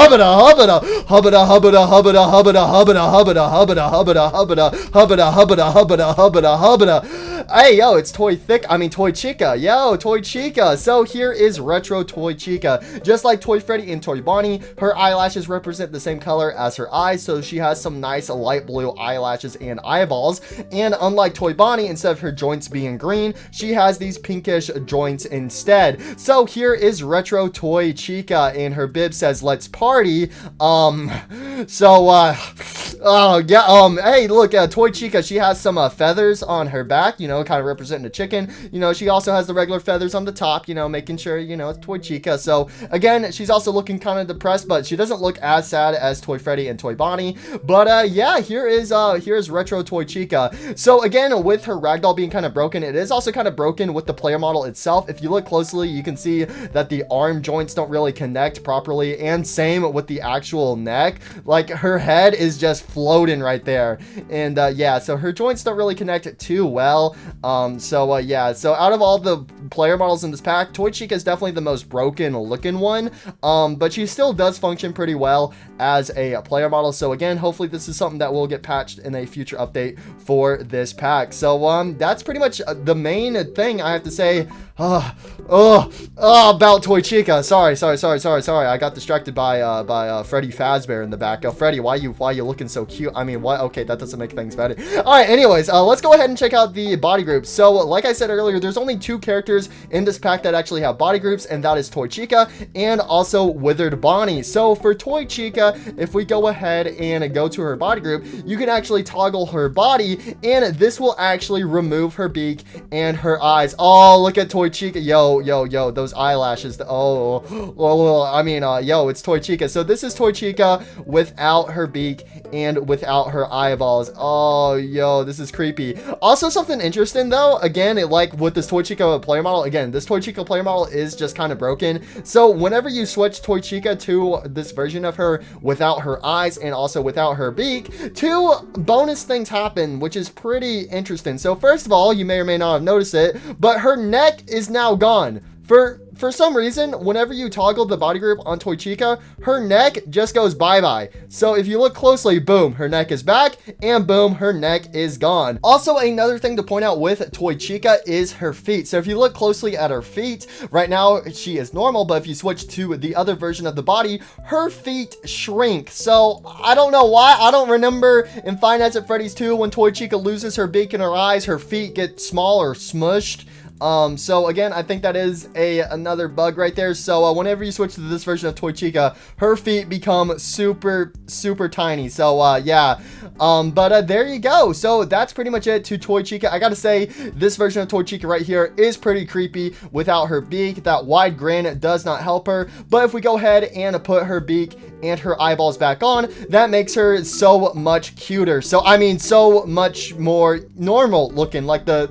Hey, yo, it's Toy Chica. Yo, Toy Chica. So here is Retro Toy Chica. Just like Toy Freddy and Toy Bonnie, her eyelashes represent the same color as her eyes, so she has some nice light blue eyelashes and eyeballs. And unlike Toy Bonnie, instead of her joints being green, she has these pinkish joints instead. So here is Retro Toy Chica, and her bib says "Let's party." Hey, look, Toy Chica, she has some feathers on her back, you know, kind of representing a chicken. You know, she also has the regular feathers on the top, you know, making sure, you know, it's Toy Chica. So again, she's also looking kind of depressed, but she doesn't look as sad as Toy Freddy and Toy Bonnie. But yeah, here's Retro Toy Chica. So again, with her ragdoll being kind of broken, it is also kind of broken with the player model itself. If you look closely, you can see that the arm joints don't really connect properly, and same with the actual neck. Like, her head is just floating right there. And yeah, so her joints don't really connect too well. Yeah, so out of all the player models in this pack, Toy Chica is definitely the most broken looking one, but she still does function pretty well as a player model. So again, hopefully this is something that will get patched in a future update for this pack. So that's pretty much the main thing I have to say about Toy Chica. Sorry, I got distracted by Freddy Fazbear in the back. Freddy, why you looking so cute? I mean, what? Okay, that doesn't make things better. All right, anyways, let's go ahead and check out the body groups. So like I said earlier, there's only 2 characters in this pack that actually have body groups, and that is Toy Chica and also Withered Bonnie. So for Toy Chica, if we go ahead and go to her body group, you can actually toggle her body, and this will actually remove her beak and her eyes. Oh, look at Toy Chica. Yo, those eyelashes. Yo, it's Toy Chica. So this is Toy Chica without her beak and without her eyeballs. Oh, yo, this is creepy. Also, something interesting though, again, like with this Toy Chica player model, again, this Toy Chica player model is just kind of broken. So whenever you switch Toy Chica to this version of her without her eyes and also without her beak, 2 bonus things happen, which is pretty interesting. So first of all, you may or may not have noticed it, but her neck is now gone. For for some reason, whenever you toggle the body group on Toy Chica, her neck just goes bye-bye. So if you look closely, boom, her neck is back, and boom, her neck is gone. Also, another thing to point out with Toy Chica is her feet. So if you look closely at her feet, right now she is normal, but if you switch to the other version of the body, her feet shrink. So I don't know why. I don't remember in Five Nights at Freddy's 2 when Toy Chica loses her beak and her eyes, her feet get small or smushed. So again, I think that is another bug right there. So whenever you switch to this version of Toy Chica, her feet become super tiny. So yeah, but there you go. So that's pretty much it to Toy Chica. I gotta say, this version of Toy Chica right here is pretty creepy without her beak. That wide grin does not help her, but if we go ahead and put her beak and her eyeballs back on, that makes her so much cuter. So I mean, so much more normal looking, like an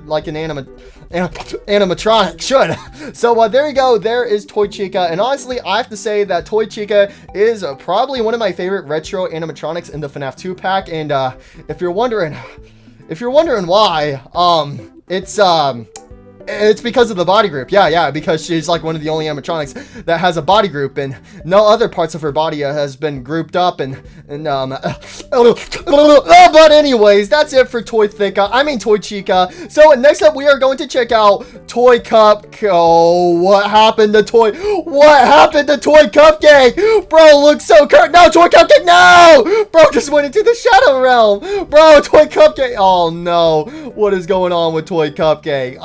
animatronic should. So there you go. There is Toy Chica, and honestly, I have to say that Toy Chica is probably one of my favorite retro animatronics in the FNAF 2 pack. And if you're wondering why, it's because of the body group. Yeah, because she's like one of the only animatronics that has a body group, and no other parts of her body has been grouped up, but anyways, that's it for Toy Chica. So next up, we are going to check out Toy what happened to Toy Cupcake? Bro, looks so cursed. No, Toy Cupcake, no! Bro just went into the shadow realm. Bro, Toy Cupcake. Oh no, what is going on with Toy Cupcake?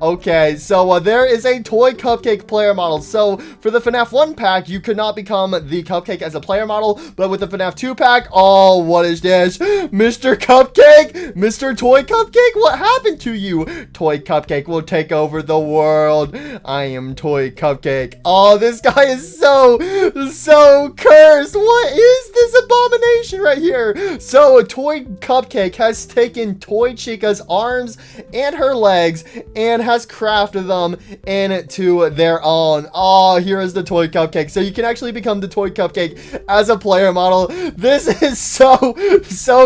Okay, so there is a Toy Cupcake player model. So for the FNAF 1 pack, you could not become the Cupcake as a player model, but with the FNAF 2 pack, oh, what is this? Mr. Cupcake? Mr. Toy Cupcake? What happened to you? Toy Cupcake will take over the world. I am Toy Cupcake. Oh, this guy is so cursed. What is this abomination right here? So Toy Cupcake has taken Toy Chica's arms and her legs and has crafted them into their own. Oh, here is the Toy Cupcake. So you can actually become the Toy Cupcake as a player model. This is so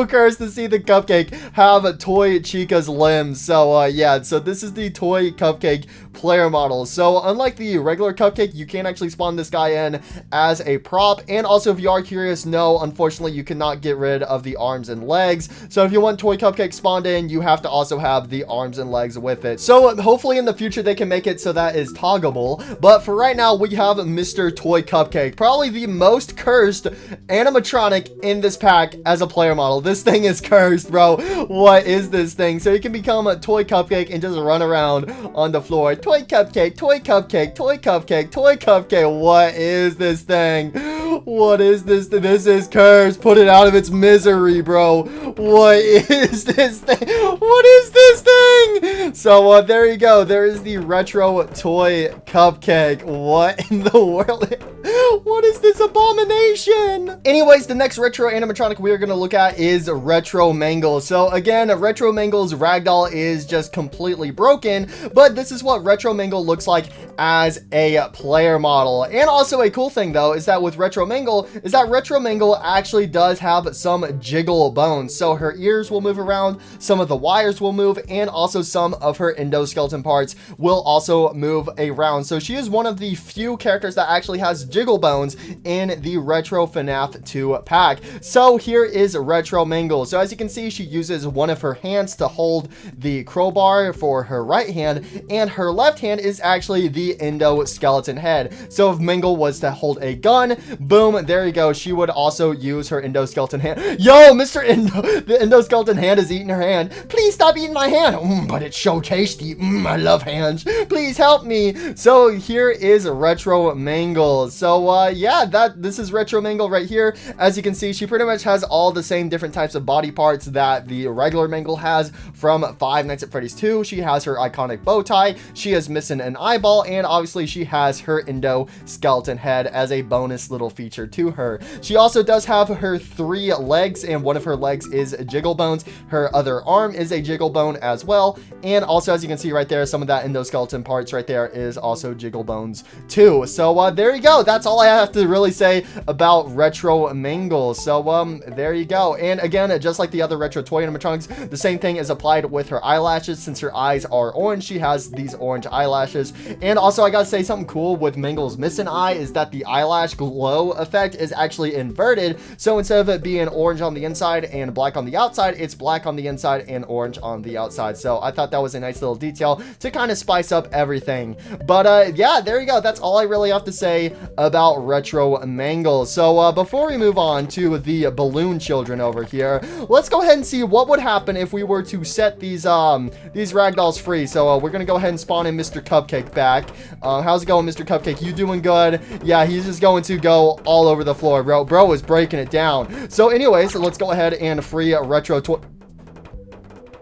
cursed to see the Cupcake have Toy Chica's limbs. So yeah, so this is the Toy Cupcake player model. So unlike the regular Cupcake, you can actually spawn this guy in as a prop. And also, if you are curious, no, unfortunately, you cannot get rid of the arms and legs. So if you want Toy Cupcake spawned in, you have to also have the arms and legs with it. So hopefully in the future they can make it so that is toggleable. But for right now, we have Mr. Toy Cupcake, probably the most cursed animatronic in this pack as a player model. This thing is cursed, bro. What is this thing? So you can become a Toy Cupcake and just run around on the floor. Toy Cupcake, Toy Cupcake, Toy Cupcake, Toy Cupcake. What is this thing? What is this? This is cursed. Put it out of its misery, bro. What is this thing? What is this thing? So there you go. There is the retro Toy Cupcake. What in the world? What is this abomination? Anyways, the next retro animatronic we are going to look at is Retro Mangle. So again, Retro Mangle's ragdoll is just completely broken, but this is what Retro Mangle looks like as a player model. And also a cool thing though is that with Retro Mangle actually does have some jiggle bones. So her ears will move around, some of the wires will move, and also some of her endoskeleton parts will also move around. So she is one of the few characters that actually has jiggle bones in the Retro FNAF 2 pack. So here is Retro Mangle. So as you can see, she uses one of her hands to hold the crowbar for her right hand, and her left hand is actually the endoskeleton head. So if Mangle was to hold a gun, boom, there you go. She would also use her endoskeleton hand. Yo, the endoskeleton hand is eating her hand. Please stop eating my hand. But it's so tasty. I love hands. Please help me. So here is Retro Mangle. So yeah, this is Retro Mangle right here. As you can see, she pretty much has all the same different types of body parts that the regular Mangle has from Five Nights at Freddy's 2. She has her iconic bow tie. She is missing an eyeball, and obviously she has her endoskeleton head as a bonus little feature feature to her. She also does have her 3 legs, and one of her legs is jiggle bones. Her other arm is a jiggle bone as well, and also, as you can see right there, some of that endoskeleton parts right there is also jiggle bones too. So there you go. That's all I have to really say about Retro Mangle. So there you go. And again, just like the other retro toy animatronics, the same thing is applied with her eyelashes. Since her eyes are orange, she has these orange eyelashes. And also, I gotta say something cool with Mangle's missing eye is that the eyelash glow effect is actually inverted. So instead of it being orange on the inside and black on the outside, it's black on the inside and orange on the outside. So I thought that was a nice little detail to kind of spice up everything. But yeah, there you go. That's all I really have to say about Retro Mangle. So before we move on to the balloon children over here, let's go ahead and see what would happen if we were to set these Ragdolls free. So we're gonna go ahead and spawn in Mr. Cupcake back. How's it going, Mr. Cupcake? You doing good? Yeah, he's just going to go all over the floor, bro. Bro is breaking it down. So anyways, let's go ahead and free Retro Toy.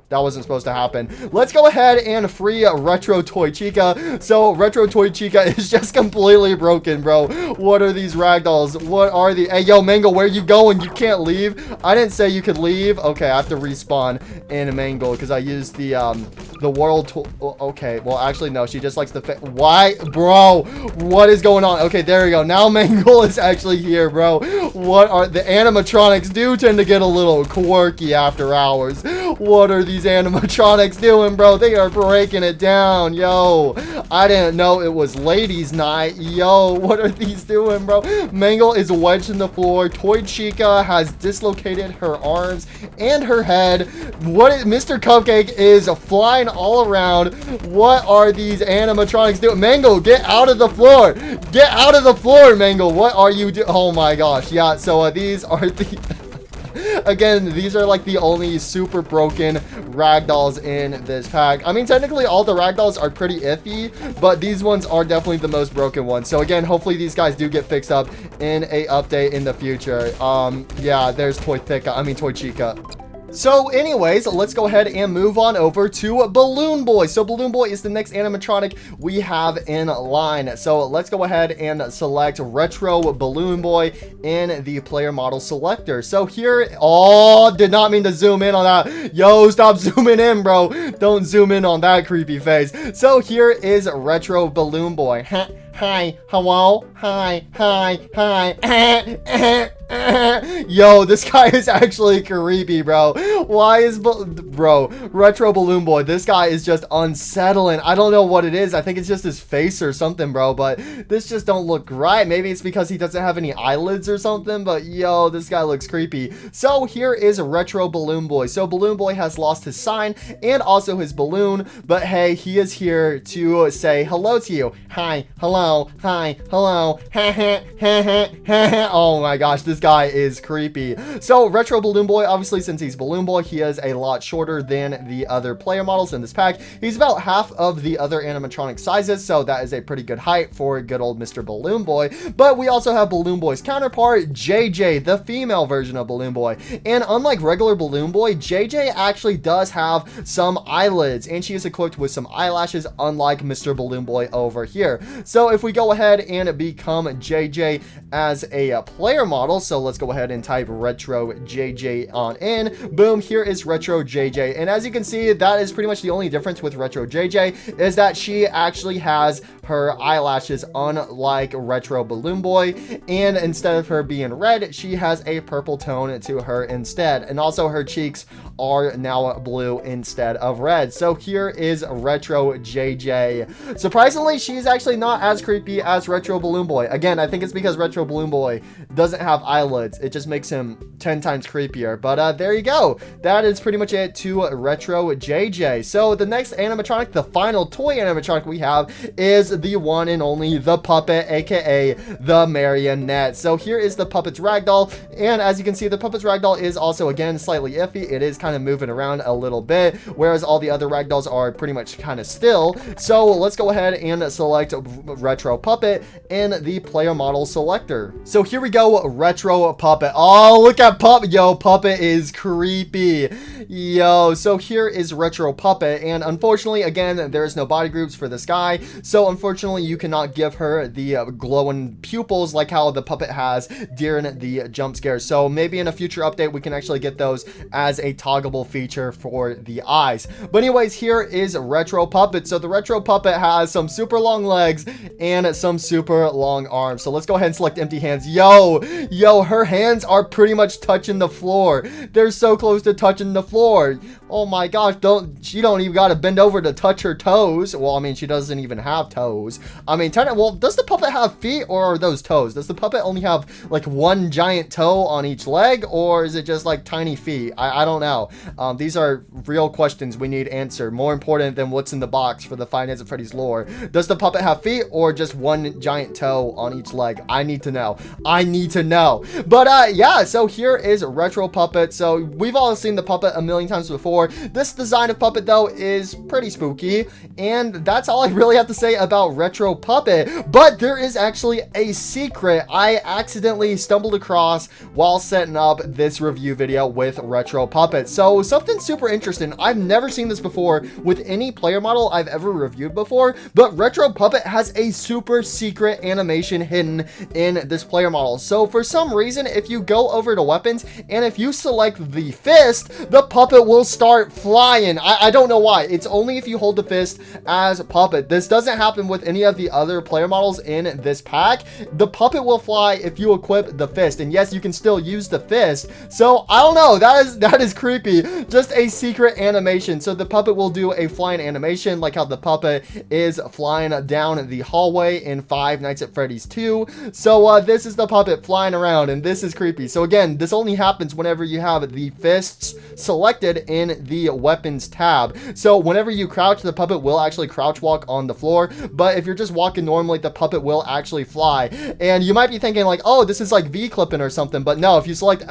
That wasn't supposed to happen. Let's go ahead and free Retro Toy Chica. So Retro Toy Chica is just completely broken, bro. What are these Ragdolls? What are the... Hey, yo, Mangle, where are you going? You can't leave. I didn't say you could leave. Okay, I have to respawn in Mangle because I used the world tool. Okay, well, actually, no. She just likes the... Why? Bro, what is going on? Okay, there we go. Now Mangle is actually here, bro. What are... The animatronics do tend to get a little quirky after hours. What are these animatronics doing, bro? They are breaking it down. Yo, I didn't know it was ladies night. Yo, what are these doing, bro? Mangle is wedged in the floor. Toy Chica has dislocated her arms and her head. Mr. Cupcake is flying all around. What are these animatronics doing? Mangle, get out of the floor. Get out of the floor, Mangle. What are you doing? Oh my gosh. Yeah, so these are the... Again, these are like the only super broken Ragdolls in this pack. I mean, technically all the Ragdolls are pretty iffy, but these ones are definitely the most broken ones. So again, hopefully these guys do get fixed up in a update in the future. Yeah, there's Toy Chica. So anyways, let's go ahead and move on over to Balloon Boy. So Balloon Boy is the next animatronic we have in line. So let's go ahead and select Retro Balloon Boy in the player model selector. So here, oh, did not mean to zoom in on that. Yo, stop zooming in, bro. Don't zoom in on that creepy face. So here is Retro Balloon Boy. Hi, hello, hi. Yo, this guy is actually creepy, bro. Why is bro, Retro Balloon Boy, this guy is just unsettling. I don't know what it is. I think it's just his face or something, bro, but this just don't look right. Maybe it's because he doesn't have any eyelids or something, but yo, this guy looks creepy. So here is Retro Balloon Boy. So Balloon Boy has lost his sign and also his balloon, but hey, he is here to say hello to you. Hi, hello, hi, hello. Oh my gosh, this guy is creepy. So Retro Balloon Boy, obviously, since he's Balloon Boy, he is a lot shorter than the other player models in this pack. He's about half of the other animatronic sizes, so that is a pretty good height for good old Mr. Balloon Boy. But we also have Balloon Boy's counterpart, JJ, the female version of Balloon Boy. And unlike regular Balloon Boy, JJ actually does have some eyelids, and she is equipped with some eyelashes, unlike Mr. Balloon Boy over here. So if we go ahead and become JJ as a player model, so let's go ahead and type Retro JJ on in. Boom, here is Retro JJ. And as you can see, that is pretty much the only difference with Retro JJ, is that she actually has her eyelashes, unlike Retro Balloon Boy. And instead of her being red, she has a purple tone to her instead. And also her cheeks are now blue instead of red. So here is Retro JJ. Surprisingly, she's actually not as creepy as Retro Balloon Boy. Again, I think it's because Retro Balloon Boy doesn't have eyelids. It just makes him 10 times creepier. But there you go. That is pretty much it to Retro JJ. So the next animatronic, the final toy animatronic we have, is the one and only the puppet, aka the marionette. So here is the puppet's ragdoll, and as you can see, the puppet's ragdoll is also again slightly iffy. It is kind of moving around a little bit, whereas all the other ragdolls are pretty much kind of still. So let's go ahead and select Retro Puppet in the player model selector. So here we go, Retro retro puppet. Oh, look at Puppet. Yo, Puppet is creepy. Yo, so here is retro Puppet, and unfortunately, again, there is no body groups for this guy, so unfortunately, you cannot give her the glowing pupils like how the Puppet has during the jump scare. So maybe in a future update, we can actually get those as a toggleable feature for the eyes. But anyways, here is retro Puppet. So the retro Puppet has some super long legs and some super long arms. So let's go ahead and select empty hands. Yo, her hands are pretty much touching the floor. They're so close to touching the floor. Oh my gosh, she don't even gotta bend over to touch her toes. Well, I mean, she doesn't even have toes. I mean, well, does the Puppet have feet, or are those toes? Does the Puppet only have like one giant toe on each leg, or is it just like tiny feet? I don't know. These are real questions we need answered, more important than what's in the box for the Five Nights at Freddy's lore. Does the Puppet have feet, or just one giant toe on each leg? I need to know. But yeah, so here is retro Puppet. So we've all seen the Puppet a million times before. This design of Puppet, though, is pretty spooky, and that's all I really have to say about retro Puppet. But there is actually a secret I accidentally stumbled across while setting up this review video with retro Puppet. So something super interesting. I've never seen this before with any player model I've ever reviewed before, but retro Puppet has a super secret animation hidden in this player model. So for some reason, if you go over to weapons and if you select the fist, the Puppet will start flying. I don't know why. It's only if you hold the fist as Puppet. This doesn't happen with any of the other player models in this pack. The Puppet will fly if you equip the fist, and yes, you can still use the fist. So I don't know, that is creepy. Just a secret animation. So the Puppet will do a flying animation like how the Puppet is flying down the hallway in Five Nights at Freddy's 2. So this is the Puppet flying around, and this is creepy. So again, this only happens whenever you have the fists selected in the weapons tab. So whenever you crouch, the Puppet will actually crouch walk on the floor, but if you're just walking normally, the Puppet will actually fly. And you might be thinking like, oh, this is like V-clipping or something, but no, if you select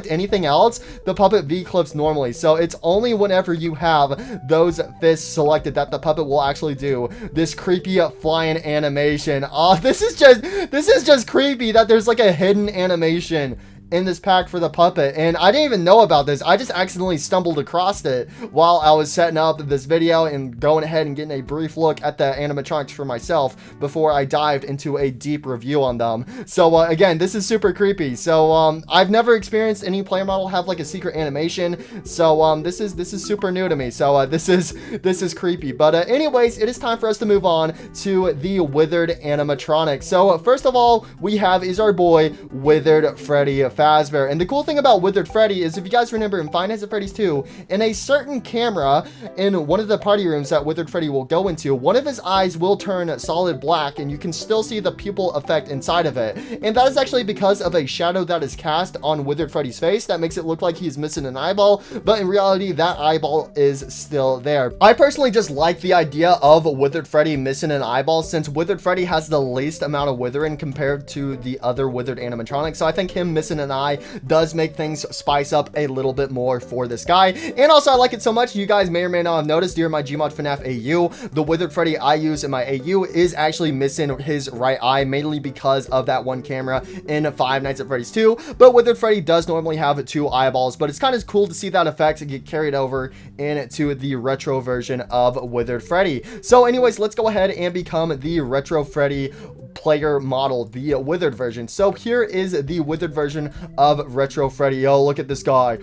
anything else, the Puppet V-clips normally. So it's only whenever you have those fists selected that the Puppet will actually do this creepy flying animation. Oh, this is just creepy that there's like a hidden animation in this pack for the Puppet, and I didn't even know about this. I just accidentally stumbled across it while I was setting up this video and going ahead and getting a brief look at the animatronics for myself before I dived into a deep review on them. So again, this is super creepy. So I've never experienced any player model have like a secret animation, so this is super new to me. So this is creepy. But anyways, it is time for us to move on to the withered animatronic. So first of all, we have is our boy Withered Freddy Fazbear. And the cool thing about Withered Freddy is, if you guys remember in Five Nights at Freddy's 2, in a certain camera in one of the party rooms that Withered Freddy will go into, one of his eyes will turn solid black, and you can still see the pupil effect inside of it. And that is actually because of a shadow that is cast on Withered Freddy's face that makes it look like he's missing an eyeball, but in reality, that eyeball is still there. I personally just like the idea of Withered Freddy missing an eyeball, since Withered Freddy has the least amount of withering compared to the other withered animatronics. So I think him missing an eye does make things spice up a little bit more for this guy. And also, I like it so much, you guys may or may not have noticed during my Gmod FNAF AU, the Withered Freddy I use in my AU is actually missing his right eye, mainly because of that one camera in Five Nights at Freddy's 2. But Withered Freddy does normally have two eyeballs, but it's kind of cool to see that effect get carried over into the retro version of Withered Freddy. So anyways, let's go ahead and become the retro Freddy player model, the withered version. So here is the withered version of retro Freddy. Oh, look at this guy.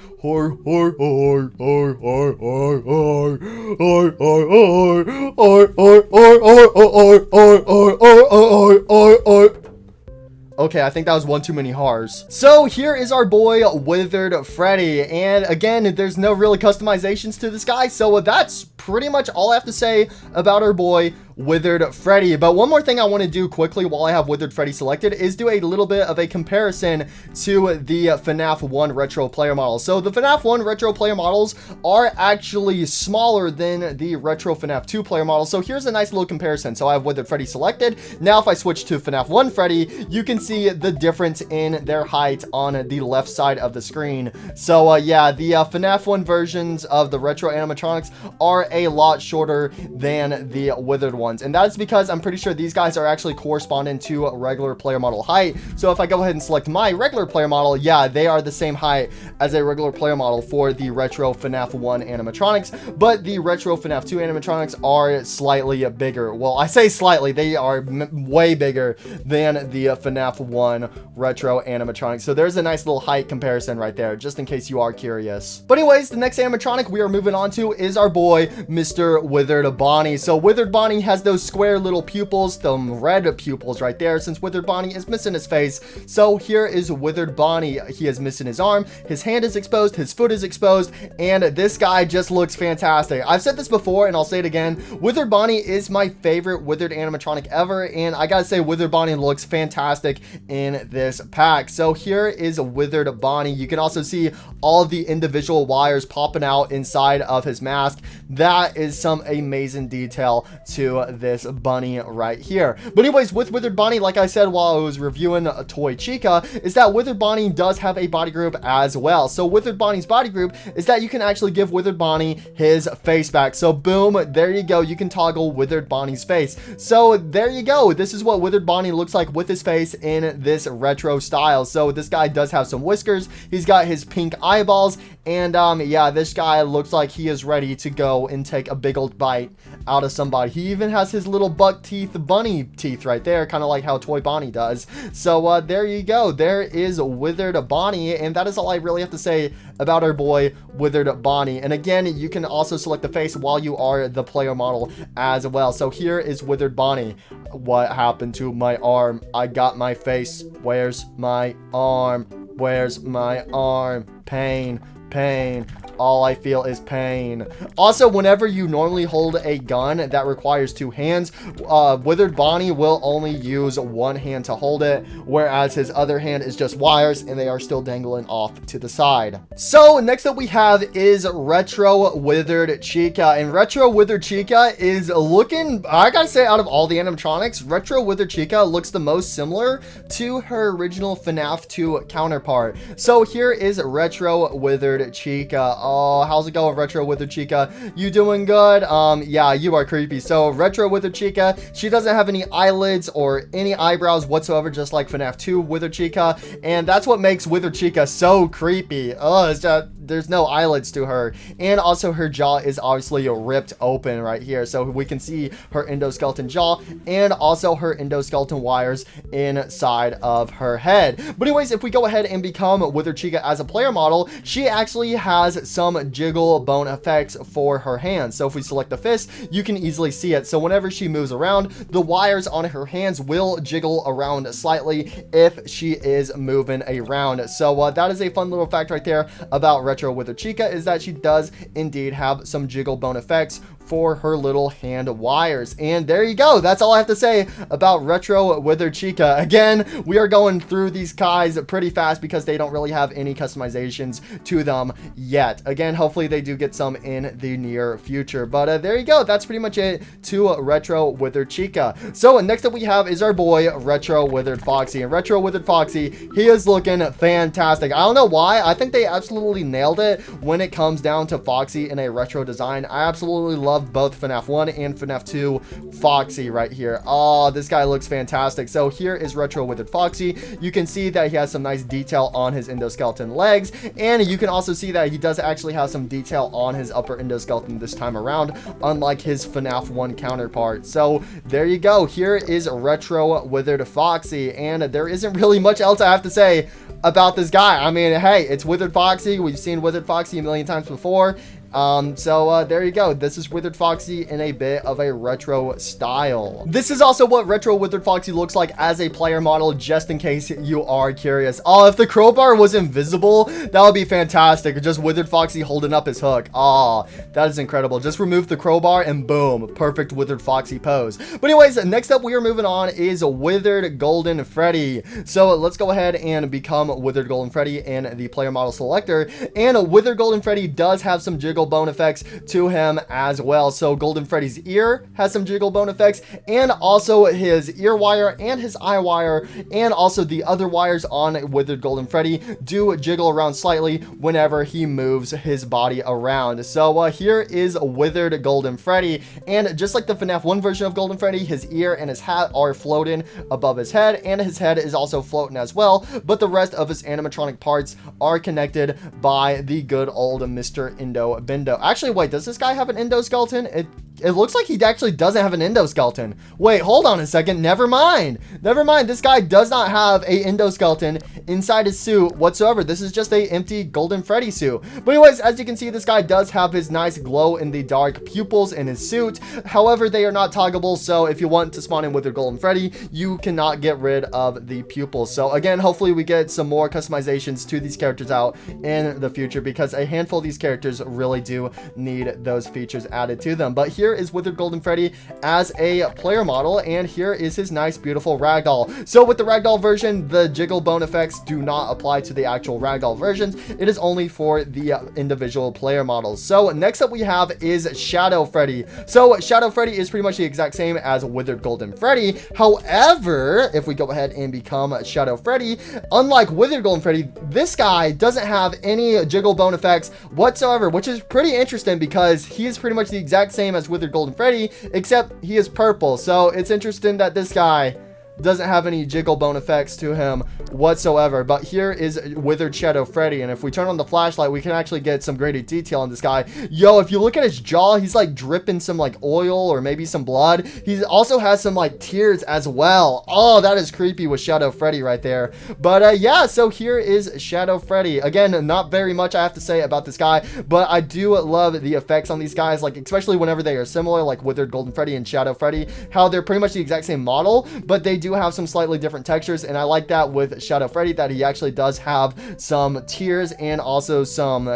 Okay, I think that was one too many R's. So here is our boy Withered Freddy, and again, there's no really customizations to this guy, so that's pretty much all I have to say about our boy Withered Freddy. But one more thing I want to do quickly while I have Withered Freddy selected is do a little bit of a comparison to the FNAF 1 retro player models. So the FNAF 1 retro player models are actually smaller than the retro FNAF 2 player models. So here's a nice little comparison. So I have Withered Freddy selected. Now if I switch to FNAF 1 Freddy, you can see the difference in their height on the left side of the screen. So yeah, the FNAF 1 versions of the retro animatronics are a lot shorter than the withered one. ones, and that's because I'm pretty sure these guys are actually corresponding to a regular player model height. So if I go ahead and select my regular player model, yeah, they are the same height as a regular player model for the retro FNAF 1 animatronics, but the retro FNAF 2 animatronics are slightly bigger. Well, I say slightly, they are way bigger than the FNAF 1 retro animatronics. So there's a nice little height comparison right there, just in case you are curious. But anyways, the next animatronic we are moving on to is our boy, Mr. Withered Bonnie. So Withered Bonnie has those square little pupils, them red pupils right there, since Withered Bonnie is missing his face. So here is Withered Bonnie. He is missing his arm, his hand is exposed, his foot is exposed, and this guy just looks fantastic. I've said this before and I'll say it again. Withered Bonnie is my favorite Withered animatronic ever, and I gotta say Withered Bonnie looks fantastic in this pack. So here is Withered Bonnie. You can also see all of the individual wires popping out inside of his mask. That is some amazing detail to this bunny right here. But anyways, with Withered Bonnie, like I said while I was reviewing a Toy Chica, is that Withered Bonnie does have a body group as well. So Withered Bonnie's body group is that you can actually give Withered Bonnie his face back. So boom, there you go. You can toggle Withered Bonnie's face. So there you go. This is what Withered Bonnie looks like with his face in this retro style. So this guy does have some whiskers. He's got his pink eyeballs, and yeah, this guy looks like he is ready to go and take a big old bite out of somebody. He even has his little buck teeth, bunny teeth right there, kind of like how Toy Bonnie does. So there you go. There is Withered Bonnie, and that is all I really have to say about our boy Withered Bonnie. And again, you can also select the face while you are the player model as well. So here is Withered Bonnie. What happened to my arm? I got my face. Where's my arm? Where's my arm? Pain, pain. All I feel is pain. Also, whenever you normally hold a gun that requires two hands, Withered Bonnie will only use one hand to hold it, whereas his other hand is just wires and they are still dangling off to the side. So next up we have is Retro Withered Chica, and Retro Withered Chica is looking, I gotta say, out of all the animatronics, Retro Withered Chica looks the most similar to her original FNAF 2 counterpart. So here is Retro Withered Chica. Oh, how's it going, Retro Withered Chica? You doing good? Yeah, you are creepy. So Retro Withered Chica, she doesn't have any eyelids or any eyebrows whatsoever, just like FNAF 2 Withered Chica, and that's what makes Withered Chica so creepy. Oh, it's just, there's no eyelids to her, and also her jaw is obviously ripped open right here, so we can see her endoskeleton jaw and also her endoskeleton wires inside of her head. But anyways, if we go ahead and become Withered Chica as a player model, she actually has some jiggle bone effects for her hands. So if we select the fist, you can easily see it. So whenever she moves around, the wires on her hands will jiggle around slightly if she is moving around. So that is a fun little fact right there about Retro Withered Chica, is that she does indeed have some jiggle bone effects for her little hand wires. And there you go. That's all I have to say about Retro Withered Chica. Again, we are going through these guys pretty fast because they don't really have any customizations to them yet. Again, hopefully they do get some in the near future. But there you go. That's pretty much it to Retro Withered Chica. So next up we have is our boy Retro Withered Foxy. And Retro Withered Foxy, he is looking fantastic. I don't know why. I think they absolutely nailed it when it comes down to Foxy in a retro design. I absolutely love both FNAF 1 and FNAF 2 Foxy right here. Oh, this guy looks fantastic. So here is Retro Withered Foxy. You can see that he has some nice detail on his endoskeleton legs, and you can also see that he does actually have some detail on his upper endoskeleton this time around, unlike his FNAF 1 counterpart. So there you go. Here is Retro Withered Foxy, and there isn't really much else I have to say about this guy. I mean, hey, it's Withered Foxy. We've seen Withered Foxy a million times before. So there you go. This is Withered Foxy in a bit of a retro style. This is also what Retro Withered Foxy looks like as a player model, just in case you are curious. Oh, if the crowbar was invisible, that would be fantastic. Just Withered Foxy holding up his hook. Oh, that is incredible. Just remove the crowbar and boom, perfect Withered Foxy pose. But anyways, next up we are moving on is Withered Golden Freddy. So let's go ahead and become Withered Golden Freddy in the player model selector. And Withered Golden Freddy does have some jiggle jiggle bone effects to him as well. So Golden Freddy's ear has some jiggle bone effects, and also his ear wire and his eye wire, and also the other wires on Withered Golden Freddy do jiggle around slightly whenever he moves his body around. So here is Withered Golden Freddy, and just like the FNAF 1 version of Golden Freddy, his ear and his hat are floating above his head, and his head is also floating as well, but the rest of his animatronic parts are connected by the good old Mr. Endo Bendo. Actually, wait, does this guy have an endoskeleton? It looks like he actually doesn't have an endoskeleton. Wait, hold on a second. Never mind. Never mind. This guy does not have a endoskeleton inside his suit whatsoever. This is just a empty Golden Freddy suit. But anyways, as you can see, this guy does have his nice glow-in-the-dark pupils in his suit. However, they are not toggable, so if you want to spawn in with your Golden Freddy, you cannot get rid of the pupils. So again, hopefully we get some more customizations to these characters out in the future, because a handful of these characters really do need those features added to them. But here is Withered Golden Freddy as a player model, and here is his nice beautiful ragdoll. So with the ragdoll version, the jiggle bone effects do not apply to the actual ragdoll versions. It is only for the individual player models. So next up we have is Shadow Freddy. So Shadow Freddy is pretty much the exact same as Withered Golden Freddy. However, if we go ahead and become Shadow Freddy, unlike Withered Golden Freddy, this guy doesn't have any jiggle bone effects whatsoever, which is pretty interesting because he is pretty much the exact same as Withered Golden Freddy, except he is purple. So it's interesting that this guy doesn't have any jiggle bone effects to him whatsoever. But here is Withered Shadow Freddy, and if we turn on the flashlight, we can actually get some greater detail on this guy. Yo, if you look at his jaw, he's like dripping some like oil or maybe some blood. He also has some like tears as well. Oh, that is creepy with Shadow Freddy right there. But yeah, so here is Shadow Freddy. Again, not very much I have to say about this guy, but I do love the effects on these guys, like especially whenever they are similar, like Withered Golden Freddy and Shadow Freddy, how they're pretty much the exact same model, but they do have some slightly different textures. And I like that with Shadow Freddy, that he actually does have some tears and also some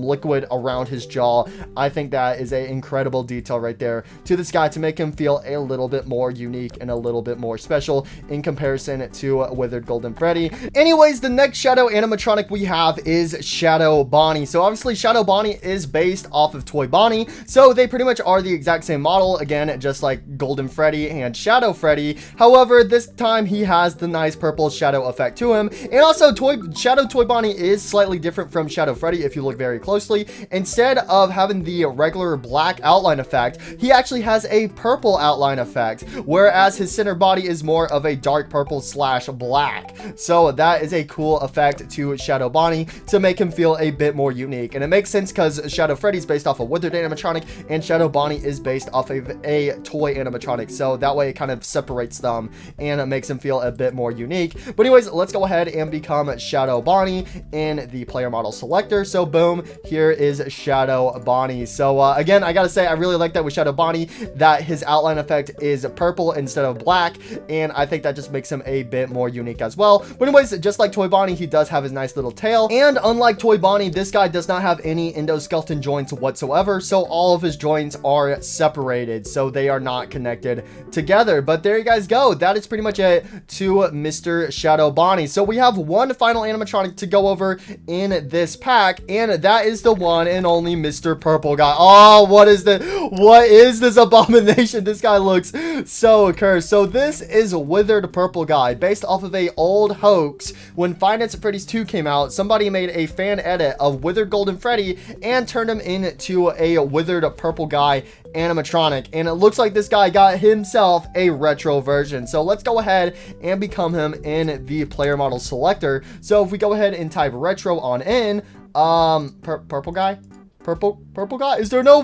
liquid around his jaw. I think that is an incredible detail right there to this guy to make him feel a little bit more unique and a little bit more special in comparison to Withered Golden Freddy. Anyways, the next Shadow animatronic we have is Shadow Bonnie. So obviously Shadow Bonnie is based off of Toy Bonnie, so they pretty much are the exact same model, again, just like Golden Freddy and Shadow Freddy. However, this time he has the nice purple shadow effect to him, and also Shadow Toy Bonnie is slightly different from Shadow Freddy if you look very closely. Instead of having the regular black outline effect, he actually has a purple outline effect, whereas his center body is more of a dark purple slash black. So that is a cool effect to Shadow Bonnie to make him feel a bit more unique, and it makes sense because Shadow Freddy's based off a Withered animatronic and Shadow Bonnie is based off of a toy animatronic, so that way it kind of separates them and it makes him feel a bit more unique. But anyways, let's go ahead and become Shadow Bonnie in the player model selector. So boom, here is Shadow Bonnie. So again, I gotta say I really like that with Shadow Bonnie, that his outline effect is purple instead of black, and I think that just makes him a bit more unique as well. But anyways, just like Toy Bonnie, he does have his nice little tail, and unlike Toy Bonnie, this guy does not have any endoskeleton joints whatsoever, so all of his joints are separated, so they are not connected together. But there you guys go. That is pretty much it to Mr. Shadow Bonnie. So we have one final animatronic to go over in this pack, and that is the one and only Mr. Purple Guy. Oh, what is this abomination? This guy looks so cursed. So this is Withered Purple Guy, based off of a old hoax. When Five Nights at Freddy's 2 came out, somebody made a fan edit of Withered Golden Freddy and turned him into a Withered Purple Guy animatronic, and it looks like this guy got himself a retro version. So let's go ahead and become him in the player model selector. So if we go ahead and type retro on in, purple guy, purple guy, is there no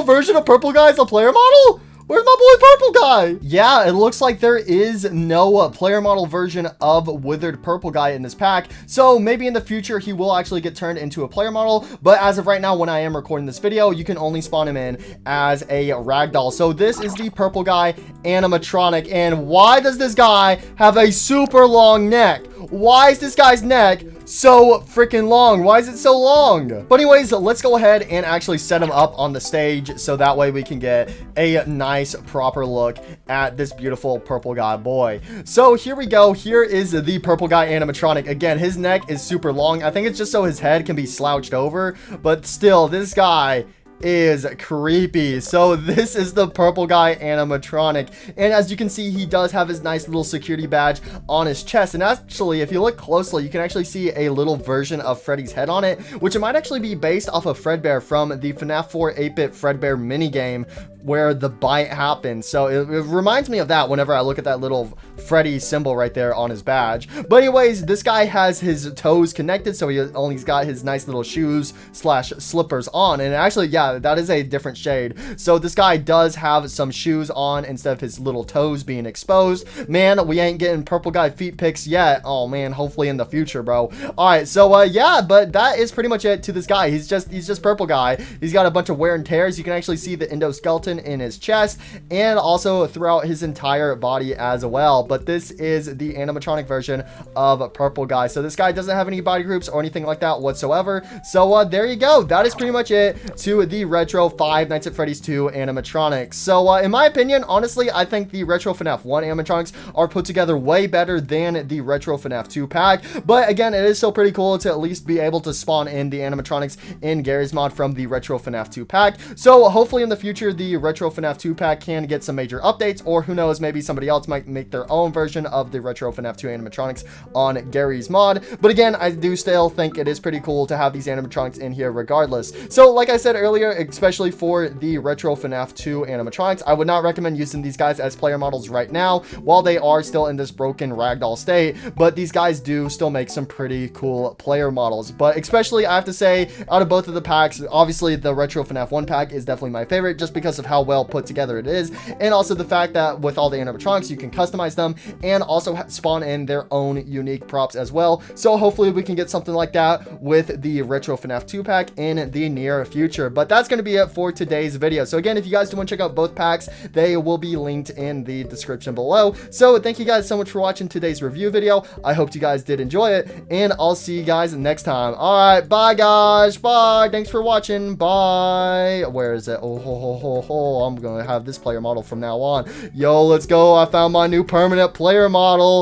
version of Purple Guy as a player model? Where's my boy Purple Guy? Yeah, it looks like there is no player model version of Withered Purple Guy in this pack. So maybe in the future he will actually get turned into a player model. But as of right now, when I am recording this video, you can only spawn him in as a ragdoll. So this is the Purple Guy animatronic. And why does this guy have a super long neck? Why is this guy's neck so freaking long. Why is it so long? But anyways, let's go ahead and actually set him up on the stage so that way we can get a nice proper look at this beautiful purple guy boy. So here we go. Here is the purple guy animatronic. Again, his neck is super long. I think it's just so his head can be slouched over, but still, this guy is creepy. So this is the purple guy animatronic, and as you can see, he does have his nice little security badge on his chest. And actually, if you look closely, you can actually see a little version of Freddy's head on it, which it might actually be based off of Fredbear from the FNAF 4 8-bit Fredbear minigame where the bite happens. So it reminds me of that whenever I look at that little Freddy symbol right there on his badge. But anyways, this guy has his toes connected, so he's got his nice little shoes slash slippers on. And actually, yeah, that is a different shade. So this guy does have some shoes on instead of his little toes being exposed. Man, we ain't getting purple guy feet pics yet. Oh man, hopefully in the future, bro. All right, so yeah, but that is pretty much it to this guy. He's just purple guy. He's got a bunch of wear and tears. You can actually see the endoskeleton in his chest and also throughout his entire body as well. But this is the animatronic version of purple guy. So this guy doesn't have any body groups or anything like that whatsoever. So there you go. That is pretty much it to the retro Five Nights at Freddy's 2 animatronics. So in my opinion, honestly, I think the retro FNAF 1 animatronics are put together way better than the retro FNAF 2 pack. But again, it is still pretty cool to at least be able to spawn in the animatronics in Gary's mod from the retro FNAF 2 pack. So hopefully in the future, the retro FNAF 2 pack can get some major updates, or who knows, maybe somebody else might make their own version of the retro FNAF 2 animatronics on Gary's mod. But again, I do still think it is pretty cool to have these animatronics in here regardless. So like I said earlier, especially for the retro FNAF 2 animatronics, I would not recommend using these guys as player models right now while they are still in this broken ragdoll state, but these guys do still make some pretty cool player models. But especially, I have to say, out of both of the packs, obviously the retro FNAF 1 pack is definitely my favorite just because of how well put together it is, and also the fact that with all the animatronics you can customize them and also spawn in their own unique props as well. So hopefully we can get something like that with the retro FNAF 2 pack in the near future. But that's going to be it for today's video. So again, if you guys do want to check out both packs, they will be linked in the description below. So thank you guys so much for watching today's review video. I hope you guys did enjoy it, and I'll see you guys next time. All right, bye guys, bye, thanks for watching, bye. Where is it? Oh ho ho ho ho, I'm gonna have this player model from now on. Yo, let's go. I found my new permanent player model.